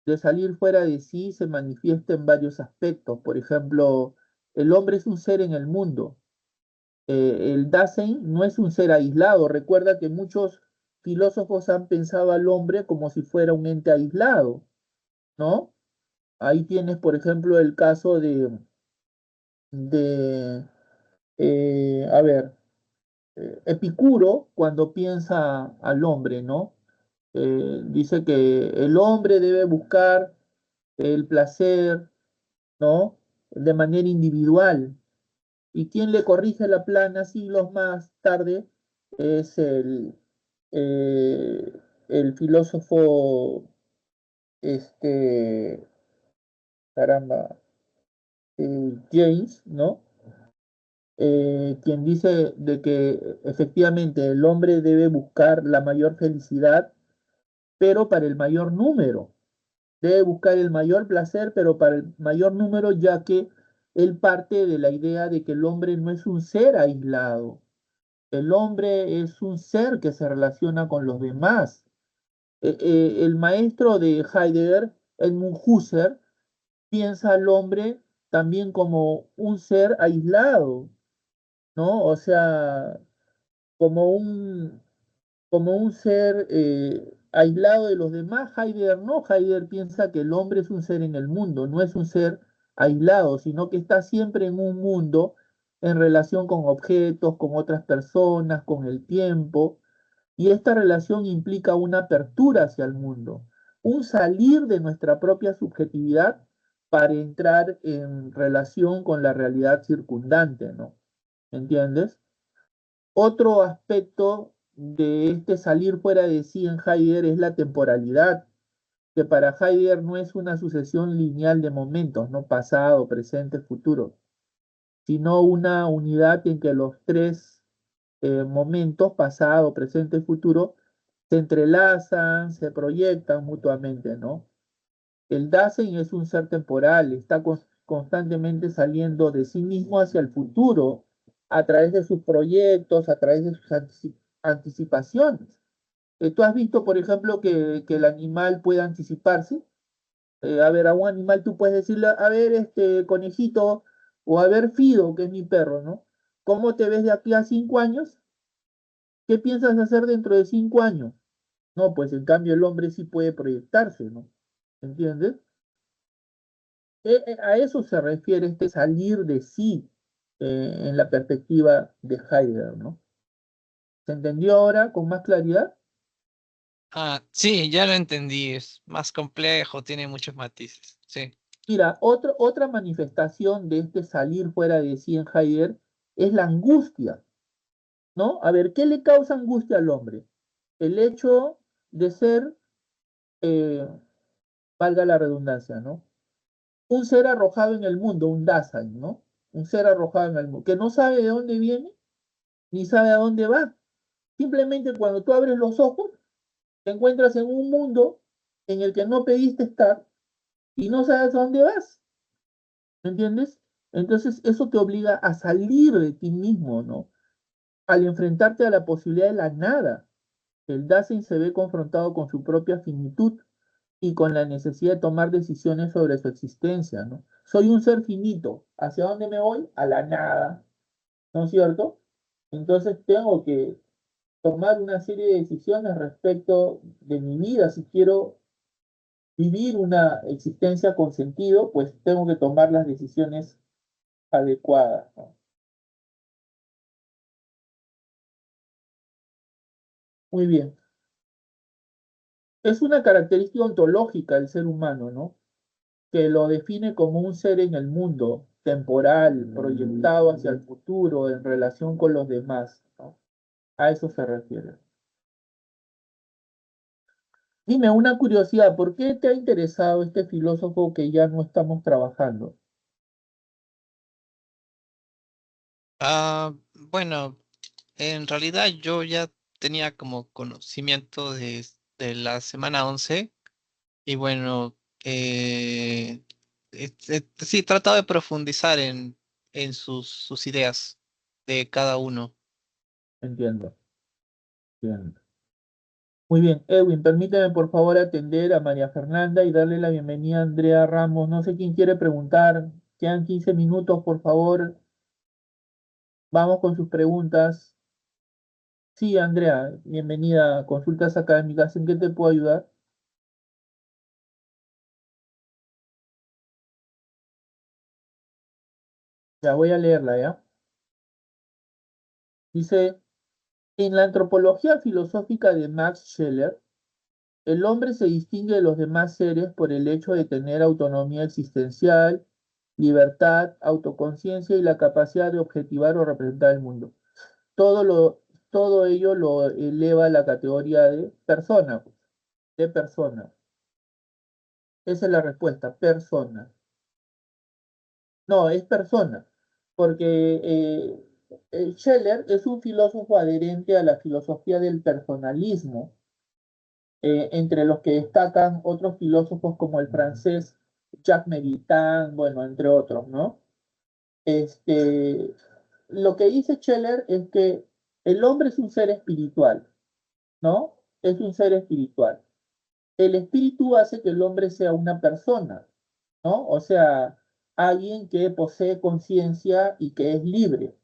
de salir fuera de sí se manifiesta en varios aspectos. Por ejemplo, el hombre es un ser en el mundo. El Dasein no es un ser aislado. Recuerda que muchos filósofos han pensado al hombre como si fuera un ente aislado, ¿no? Ahí tienes, por ejemplo, el caso de a ver, Epicuro, cuando piensa al hombre, ¿no? Dice que el hombre debe buscar el placer, ¿no? De manera individual. Y quien le corrige la plana siglos más tarde es eh, el filósofo, este, caramba, James, ¿no? Quien dice de que efectivamente el hombre debe buscar la mayor felicidad, pero para el mayor número. Debe buscar el mayor placer, pero para el mayor número, ya que él parte de la idea de que el hombre no es un ser aislado. El hombre es un ser que se relaciona con los demás. El maestro de Heidegger, Edmund Husserl, piensa al hombre también como un ser aislado, ¿no? O sea, como un, como un ser aislado de los demás. Heidegger no, Heidegger piensa que el hombre es un ser en el mundo, no es un ser aislado, sino que está siempre en un mundo en relación con objetos, con otras personas, con el tiempo, y esta relación implica una apertura hacia el mundo, un salir de nuestra propia subjetividad para entrar en relación con la realidad circundante, ¿no? ¿Entiendes? Otro aspecto de este salir fuera de sí en Heidegger es la temporalidad, que para Heidegger no es una sucesión lineal de momentos, no pasado, presente, futuro, sino una unidad en que los tres momentos, pasado, presente y futuro, se entrelazan, se proyectan mutuamente, ¿no? El Dasein es un ser temporal, constantemente saliendo de sí mismo hacia el futuro, a través de sus proyectos, a través de sus anticipaciones. ¿Tú has visto, por ejemplo, que el animal puede anticiparse? A ver, a un animal tú puedes decirle, a ver, conejito, o a ver, Fido, que es mi perro, ¿no? ¿Cómo te ves de aquí a 5 años? ¿Qué piensas hacer dentro de 5 años? No, pues en cambio el hombre sí puede proyectarse, ¿no? ¿Entiendes? A eso se refiere este salir de sí en la perspectiva de Heidegger, ¿no? ¿Se entendió ahora con más claridad? Ah, sí, ya lo entendí. Es más complejo, tiene muchos matices. Sí. Mira, otra manifestación de este salir fuera de sí en Heidegger es la angustia, ¿no? A ver, ¿qué le causa angustia al hombre? El hecho de ser, eh, valga la redundancia, ¿no? Un ser arrojado en el mundo, un Dasein, ¿no? Un ser arrojado en el mundo, que no sabe de dónde viene ni sabe a dónde va. Simplemente cuando tú abres los ojos, te encuentras en un mundo en el que no pediste estar y no sabes a dónde vas. ¿Me entiendes? Entonces eso te obliga a salir de ti mismo, ¿no? Al enfrentarte a la posibilidad de la nada, el Dasein se ve confrontado con su propia finitud y con la necesidad de tomar decisiones sobre su existencia, ¿no? Soy un ser finito. ¿Hacia dónde me voy? A la nada, ¿no es cierto? Entonces tengo que tomar una serie de decisiones respecto de mi vida. Si quiero vivir una existencia con sentido, pues tengo que tomar las decisiones adecuadas, ¿no? Muy bien. Es una característica ontológica del ser humano, ¿no? Que lo define como un ser en el mundo, temporal, proyectado hacia el futuro, en relación con los demás, ¿no? A eso se refiere. Dime una curiosidad, ¿por qué te ha interesado este filósofo que ya no estamos trabajando? Bueno, en realidad yo ya tenía como conocimiento de la semana 11 y bueno, sí, he tratado de profundizar en sus ideas de cada uno. Entiendo, entiendo. Muy bien, Edwin, permíteme por favor atender a María Fernanda y darle la bienvenida a Andrea Ramos. No sé quién quiere preguntar. Quedan 15 minutos, por favor. Vamos con sus preguntas. Sí, Andrea, bienvenida a Consultas Académicas. ¿En qué te puedo ayudar? Ya voy a leerla, ¿ya? Dice, en la antropología filosófica de Max Scheler, el hombre se distingue de los demás seres por el hecho de tener autonomía existencial, libertad, autoconciencia y la capacidad de objetivar o representar el mundo. Todo, todo ello lo eleva a la categoría de persona, pues, de persona. Esa es la respuesta, persona. No, es persona, porque Scheler es un filósofo adherente a la filosofía del personalismo, entre los que destacan otros filósofos como el francés Jacques Maritain, bueno, entre otros, ¿no? Este, lo que dice Scheler es que el hombre es un ser espiritual, ¿no? Es un ser espiritual. El espíritu hace que el hombre sea una persona, ¿no? O sea, alguien que posee conciencia y que es libre.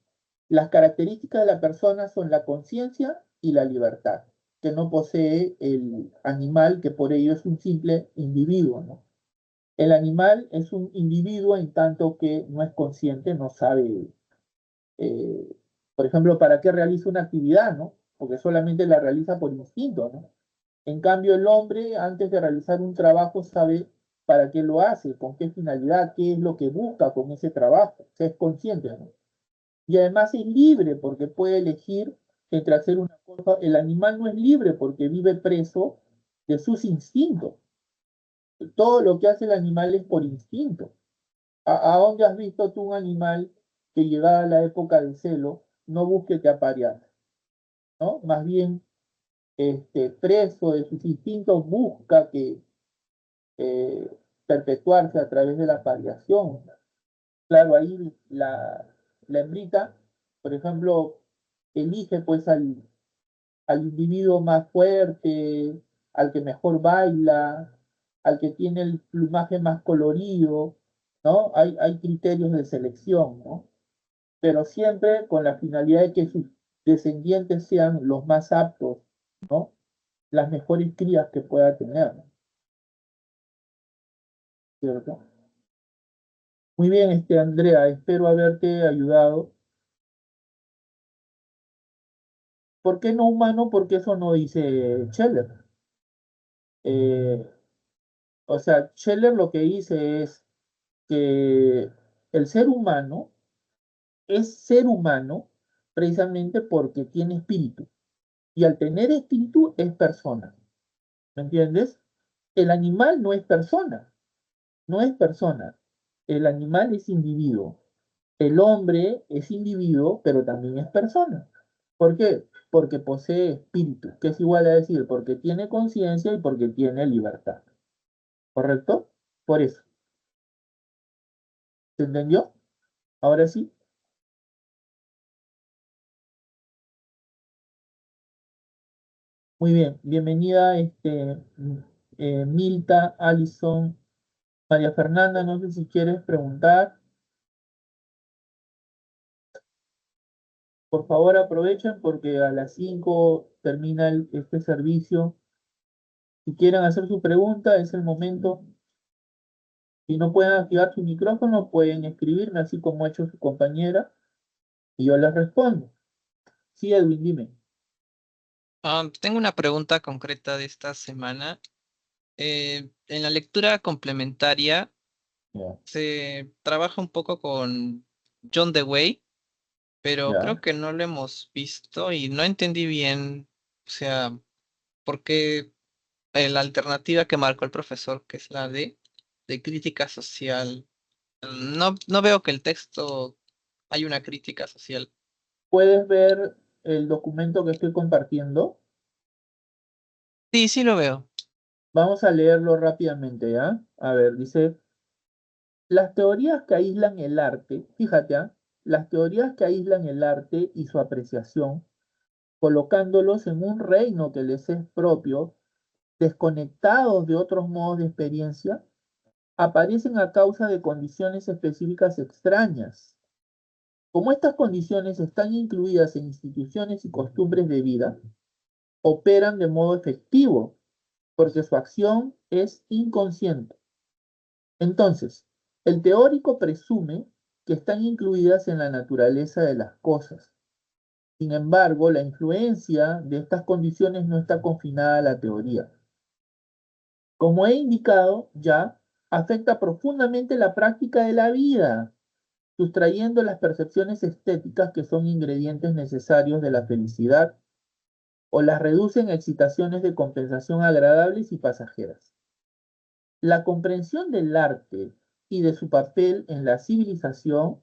Las características de la persona son la conciencia y la libertad, que no posee el animal, que por ello es un simple individuo, ¿no? El animal es un individuo en tanto que no es consciente, no sabe, eh, por ejemplo, para qué realiza una actividad, ¿no? Porque solamente la realiza por instinto, ¿no? En cambio, el hombre, antes de realizar un trabajo, sabe para qué lo hace, con qué finalidad, qué es lo que busca con ese trabajo. O sea, es consciente, ¿no? Y además es libre porque puede elegir entre hacer una cosa. El animal no es libre porque vive preso de sus instintos. Todo lo que hace el animal es por instinto. ¿A dónde has visto tú un animal que llegada la época del celo no busque que aparear, ¿no? Más bien, preso de sus instintos, busca que perpetuarse a través de la pariación. Claro, ahí la hembrita, por ejemplo, elige pues al individuo más fuerte, al que mejor baila, al que tiene el plumaje más colorido, ¿no? Hay criterios de selección, ¿no? Pero siempre con la finalidad de que sus descendientes sean los más aptos, ¿no? Las mejores crías que pueda tener, ¿cierto? Muy bien, Andrea, espero haberte ayudado. ¿Por qué no humano? Porque eso no dice Scheller. Eh, o sea, Scheller lo que dice es que el ser humano es ser humano precisamente porque tiene espíritu. Y al tener espíritu es persona. ¿Me entiendes? El animal no es persona, no es persona. El animal es individuo. El hombre es individuo, pero también es persona. ¿Por qué? Porque posee espíritu, que es igual a decir, porque tiene conciencia y porque tiene libertad. ¿Correcto? Por eso. ¿Se entendió? Ahora sí. Muy bien. Bienvenida, Milta, Alison, María Fernanda. No sé si quieres preguntar. Por favor, aprovechen porque a las 5 termina este servicio. Si quieren hacer su pregunta, es el momento. Si no pueden activar su micrófono, pueden escribirme, así como ha hecho su compañera, y yo les respondo. Sí, Edwin, dime. Tengo una pregunta concreta de esta semana. En la lectura complementaria Ya, se trabaja un poco con John Dewey, pero creo ya. que no lo hemos visto y no entendí bien, o sea, por qué la alternativa que marcó el profesor, que es la de crítica social. No veo que el texto hay una crítica social. ¿Puedes ver el documento que estoy compartiendo? Sí, sí lo veo. Vamos a leerlo rápidamente, ¿ya? A ver, dice, las teorías que aíslan el arte, fíjate, ¿ah? Las teorías que aíslan el arte y su apreciación, colocándolos en un reino que les es propio, desconectados de otros modos de experiencia, aparecen a causa de condiciones específicas extrañas. Como estas condiciones están incluidas en instituciones y costumbres de vida, operan de modo efectivo, porque su acción es inconsciente. Entonces, el teórico presume que están incluidas en la naturaleza de las cosas. Sin embargo, la influencia de estas condiciones no está confinada a la teoría. Como he indicado ya, afecta profundamente la práctica de la vida, sustrayendo las percepciones estéticas que son ingredientes necesarios de la felicidad o las reducen a excitaciones de compensación agradables y pasajeras. La comprensión del arte y de su papel en la civilización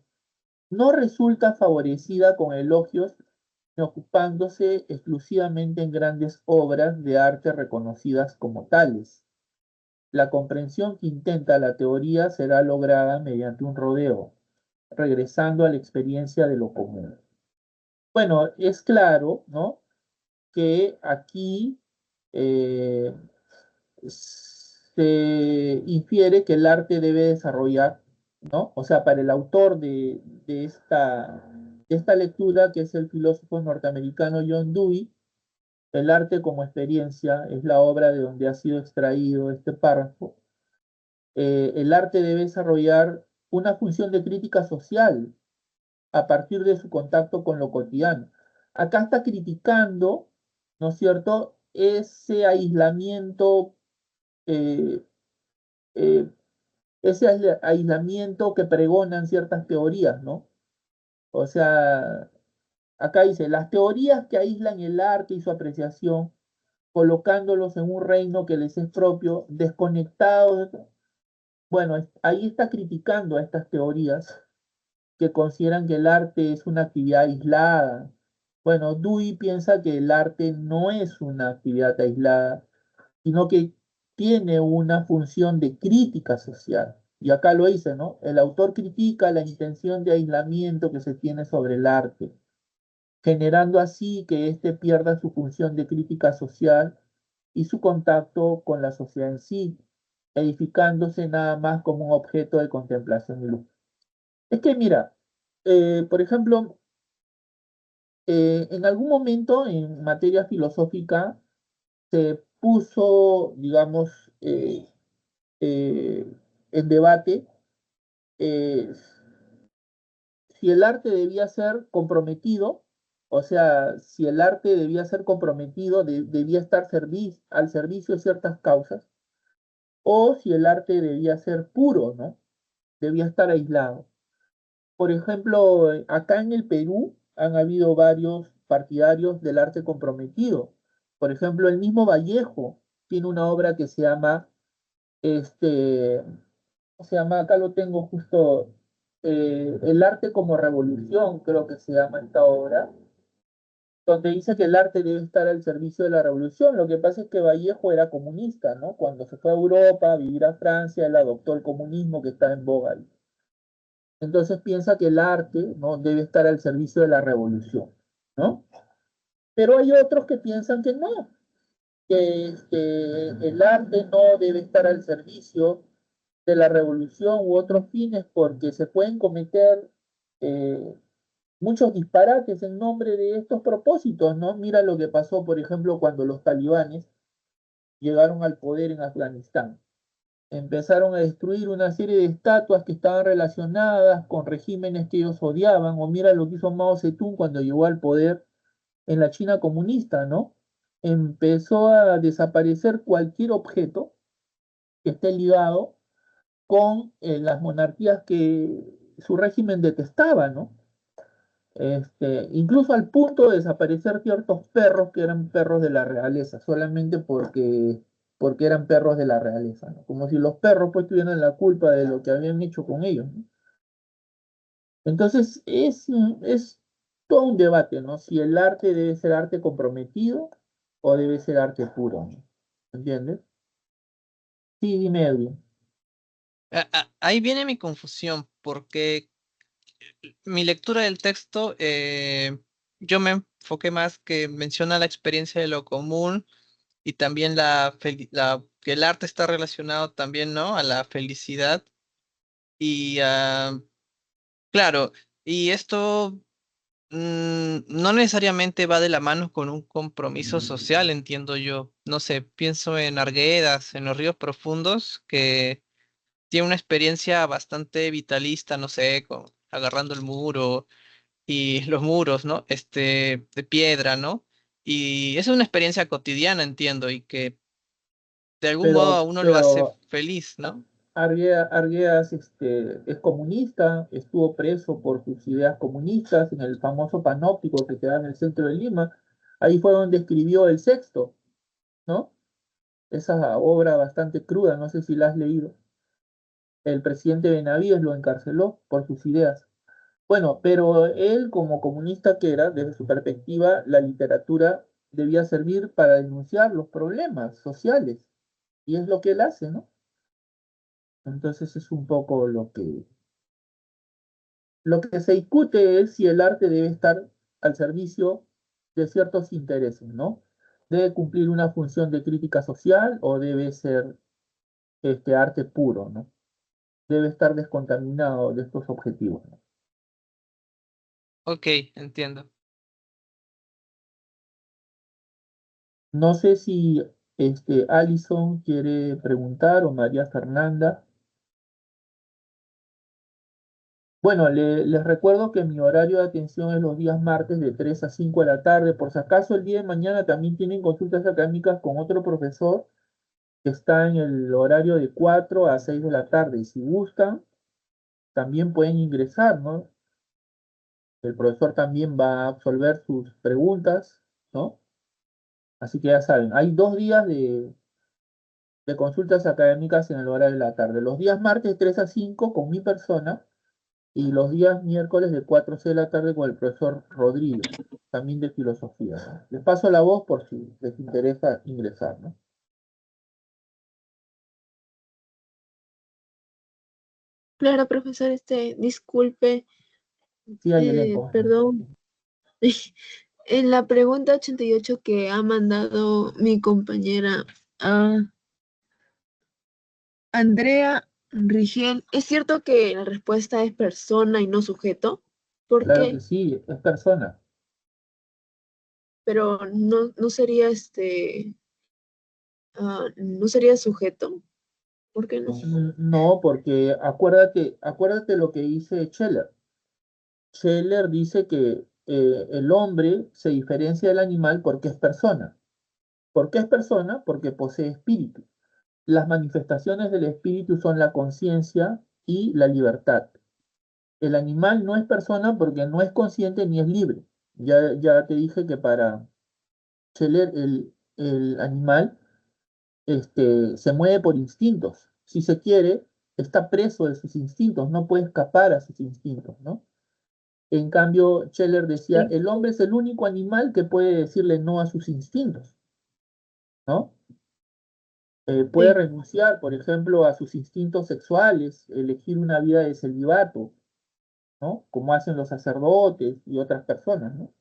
no resulta favorecida con elogios ni ocupándose exclusivamente en grandes obras de arte reconocidas como tales. La comprensión que intenta la teoría será lograda mediante un rodeo, regresando a la experiencia de lo común. Bueno, es claro, ¿no? Que aquí eh, se infiere que el arte debe desarrollar, ¿no? O sea, para el autor de esta lectura, que es el filósofo norteamericano John Dewey, el arte como experiencia es la obra de donde ha sido extraído este párrafo. El arte debe desarrollar una función de crítica social a partir de su contacto con lo cotidiano. Acá está criticando, ¿no es cierto?, ese aislamiento, eh, eh, aislamiento que pregonan ciertas teorías, ¿no? O sea, acá dice, las teorías que aíslan el arte y su apreciación, colocándolos en un reino que les es propio, desconectados. Bueno, ahí está criticando a estas teorías que consideran que el arte es una actividad aislada. Bueno, Dewey piensa que el arte no es una actividad aislada, sino que tiene una función de crítica social. Y acá lo hice, ¿no? El autor critica la intención de aislamiento que se tiene sobre el arte, generando así que éste pierda su función de crítica social y su contacto con la sociedad en sí, edificándose nada más como un objeto de contemplación y luz. Es que mira, por ejemplo, en algún momento en materia filosófica se puso, digamos, eh, en debate eh, si el arte debía ser comprometido, o sea, si el arte debía ser comprometido, debía estar al servicio de ciertas causas, o si el arte debía ser puro, ¿no? Debía estar aislado. Por ejemplo, acá en el Perú han habido varios partidarios del arte comprometido. Por ejemplo, el mismo Vallejo tiene una obra que se llama, ¿cómo se llama? Acá lo tengo justo, El arte como revolución, creo que se llama esta obra, donde dice que el arte debe estar al servicio de la revolución. Lo que pasa es que Vallejo era comunista, ¿no? Cuando se fue a Europa a vivir a Francia, él adoptó el comunismo que está en boga ahí. Entonces piensa que el arte, ¿no? Debe estar al servicio de la revolución, ¿no? Pero hay otros que piensan que no, que el arte no debe estar al servicio de la revolución u otros fines porque se pueden cometer eh, muchos disparates en nombre de estos propósitos, ¿no? Mira lo que pasó, por ejemplo, cuando los talibanes llegaron al poder en Afganistán. Empezaron a destruir una serie de estatuas que estaban relacionadas con regímenes que ellos odiaban, o mira lo que hizo Mao Zedong cuando llegó al poder en la China comunista, ¿no? Empezó a desaparecer cualquier objeto que esté ligado con las monarquías que su régimen detestaba, ¿no? Incluso al punto de desaparecer ciertos perros que eran perros de la realeza, solamente porque eran perros de la realeza, ¿no? Como si los perros pues tuvieran la culpa de lo que habían hecho con ellos, ¿no? Entonces es todo un debate, ¿no? Si el arte debe ser arte comprometido o debe ser arte puro, ¿no? ¿Entiendes? Sí, dime, Edwin. Ahí viene mi confusión, porque mi lectura del texto, yo me enfoqué más que menciona la experiencia de lo común y también que el arte está relacionado también, ¿no? A la felicidad y claro, y esto no necesariamente va de la mano con un compromiso social, entiendo yo. No sé, pienso en Arguedas, en los ríos profundos, que tiene una experiencia bastante vitalista, no sé, agarrando el muro y los muros, ¿no? De piedra, ¿no? Y es una experiencia cotidiana, entiendo, y que de algún modo a uno lo hace Pero feliz, ¿no? Arguedas es comunista, estuvo preso por sus ideas comunistas en el famoso panóptico que queda en el centro de Lima. Ahí fue donde escribió El Sexto, ¿no? Esa obra bastante cruda, no sé si la has leído. El presidente Benavides lo encarceló por sus ideas. Bueno, pero él como comunista que era, desde su perspectiva, la literatura debía servir para denunciar los problemas sociales. Y es lo que él hace, ¿no? Entonces es un poco lo que se discute es si el arte debe estar al servicio de ciertos intereses, ¿no? Debe cumplir una función de crítica social o debe ser este arte puro, ¿no? Debe estar descontaminado de estos objetivos, ¿no? Ok, entiendo. No sé si Alison quiere preguntar o María Fernanda. Bueno, les recuerdo que mi horario de atención es los días martes de 3 a 5 de la tarde. Por si acaso el día de mañana también tienen consultas académicas con otro profesor que está en el horario de 4 a 6 de la tarde. Y si gustan, también pueden ingresar, ¿no? El profesor también va a absolver sus preguntas, ¿no? Así que ya saben, hay 2 días de consultas académicas en el horario de la tarde. Los días martes 3 a 5 con mi persona y los días miércoles de 4 a 6 de la tarde con el profesor Rodríguez, también de filosofía, ¿no? Les paso la voz por si les interesa ingresar, ¿no? Claro, profesor, disculpe, Sí, hay elenco. perdón. En la pregunta 88 que ha mandado mi compañera Andrea Rigel, ¿es cierto que la respuesta es persona y no sujeto? ¿Por Claro que qué? sí, es persona. Pero no sería no sería sujeto. ¿Por qué no? No, porque acuérdate lo que dice Scheller. Scheller dice que el hombre se diferencia del animal porque es persona. ¿Por qué es persona? Porque posee espíritu. Las manifestaciones del espíritu son la conciencia y la libertad. El animal no es persona porque no es consciente ni es libre. Ya te dije que para Scheller el animal se mueve por instintos. Si se quiere, está preso de sus instintos, no puede escapar a sus instintos, ¿no? En cambio, Scheller decía, Sí, el hombre es el único animal que puede decirle no a sus instintos, ¿no? Puede sí, renunciar, por ejemplo, a sus instintos sexuales, elegir una vida de celibato, ¿no? Como hacen los sacerdotes y otras personas, ¿no?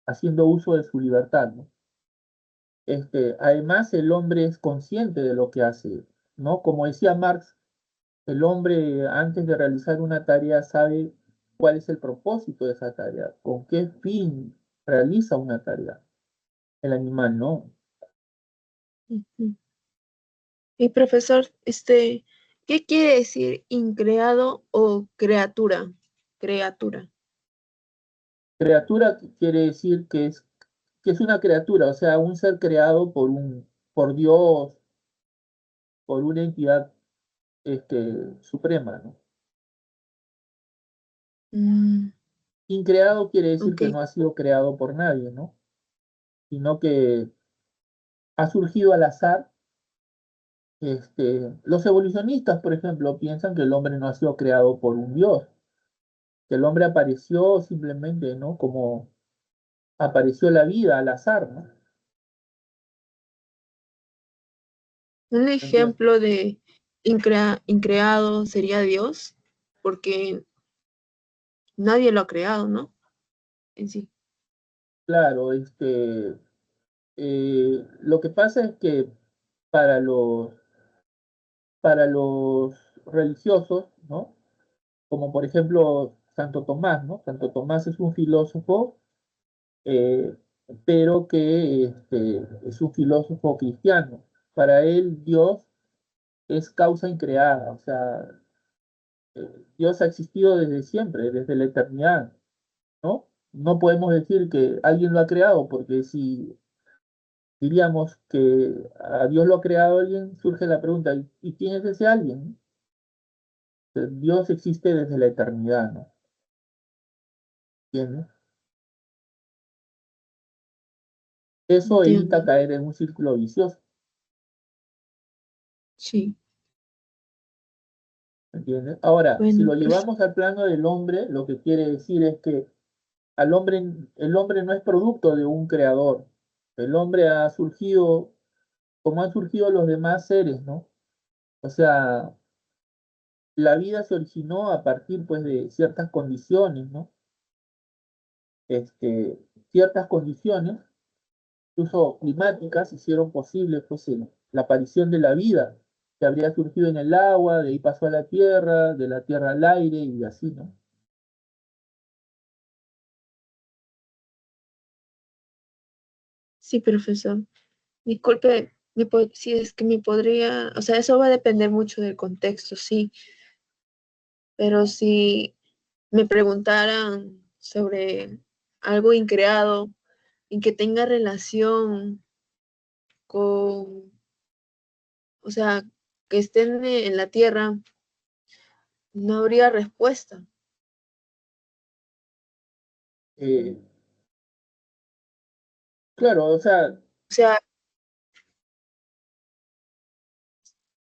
Haciendo uso de su libertad, ¿no? Además, el hombre es consciente de lo que hace, ¿no? Como decía Marx, el hombre antes de realizar una tarea sabe cuál es el propósito de esa tarea, con qué fin realiza una tarea. El animal no. ujú. Y profesor, ¿qué quiere decir increado o criatura? Criatura. Criatura quiere decir que es una criatura, o sea, un ser creado por Dios, por una entidad suprema, ¿no? Mm, Increado quiere decir ok, que no ha sido creado por nadie, ¿no? Sino que ha surgido al azar. Los evolucionistas, por ejemplo, piensan que el hombre no ha sido creado por un Dios, que el hombre apareció simplemente, ¿no? Como apareció la vida al azar, ¿no? un ¿Entiendes? ejemplo de increado sería Dios, porque nadie lo ha creado, ¿no? En sí. Claro, lo que pasa es que para los, para los religiosos, ¿no? Como por ejemplo Santo Tomás, ¿no? Santo Tomás es un filósofo, eh, pero que es un filósofo cristiano. Para él Dios es causa increada, o sea, Dios ha existido desde siempre, desde la eternidad, ¿no? No podemos decir que alguien lo ha creado, porque si diríamos que a Dios lo ha creado alguien, surge la pregunta, ¿y quién es ese alguien? Dios existe desde la eternidad, ¿no? ¿Entiendes? Eso evita Entiendo. caer en un círculo vicioso, Sí. ¿entiendes? Ahora, si Bueno, lo llevamos al plano del hombre, lo que quiere decir es que el hombre no es producto de un creador. El hombre ha surgido como han surgido los demás seres, ¿no? O sea, la vida se originó a partir, pues, de ciertas condiciones, ¿no? Ciertas condiciones, incluso climáticas, hicieron posible, pues, la aparición de la vida, que habría surgido en el agua, de ahí pasó a la tierra, de la tierra al aire y así, ¿no? sí, profesor. Disculpe, si es que me podría, o sea, eso va a depender mucho del contexto, sí, pero si me preguntaran sobre algo increado y que tenga relación con, o sea, que estén en la Tierra, no habría respuesta. Eh, claro, o sea, O sea,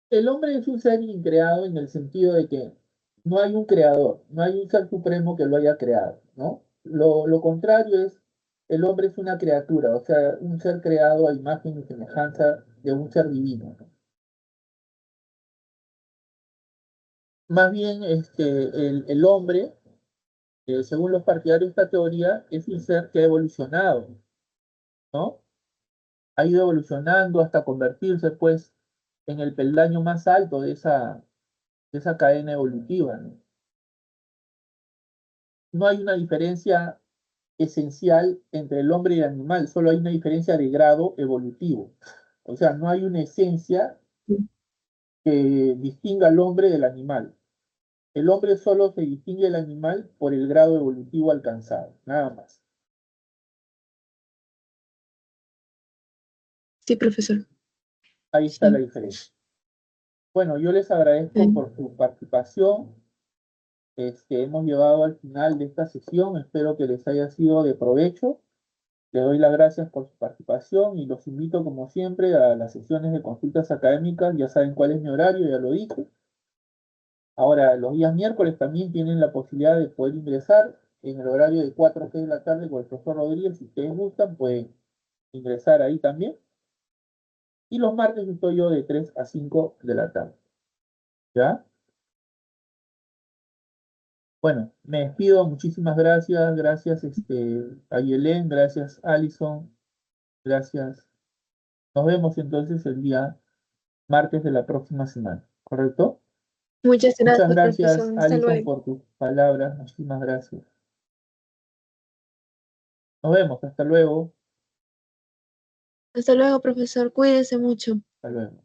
el hombre es un ser increado en el sentido de que no hay un creador, no hay un ser supremo que lo haya creado, ¿no? Lo contrario es, el hombre es una criatura, o sea, un ser creado a imagen y semejanza de un ser divino, ¿no? Más bien, el hombre, según los partidarios de esta teoría, es un ser que ha evolucionado, ¿no? Ha ido evolucionando hasta convertirse, pues, en el peldaño más alto de esa cadena evolutiva, ¿no? No hay una diferencia esencial entre el hombre y el animal, solo hay una diferencia de grado evolutivo. O sea, no hay una esencia que distinga al hombre del animal. El hombre solo se distingue del animal por el grado evolutivo alcanzado, nada más. Sí, profesor. Ahí está la Sí. diferencia. Bueno, yo les agradezco por su participación. Hemos llegado al final de esta sesión. Espero que les haya sido de provecho. Les doy las gracias por su participación y los invito, como siempre, a las sesiones de consultas académicas. Ya saben cuál es mi horario, ya lo dije. Ahora, los días miércoles también tienen la posibilidad de poder ingresar en el horario de 4 a 6 de la tarde con el profesor Rodríguez. Si ustedes gustan, pueden ingresar ahí también. Y los martes estoy yo de 3 a 5 de la tarde. ¿Ya? Bueno, me despido. Muchísimas gracias. Gracias a Yelén, gracias Alison, gracias. Nos vemos entonces el día martes de la próxima semana. ¿Correcto? Muchas Muchas gracias, gracias, profesor. Hasta Alison, luego. por tus palabras. Muchísimas gracias. Nos vemos. Hasta luego. Hasta luego, profesor. Cuídese mucho. Hasta luego.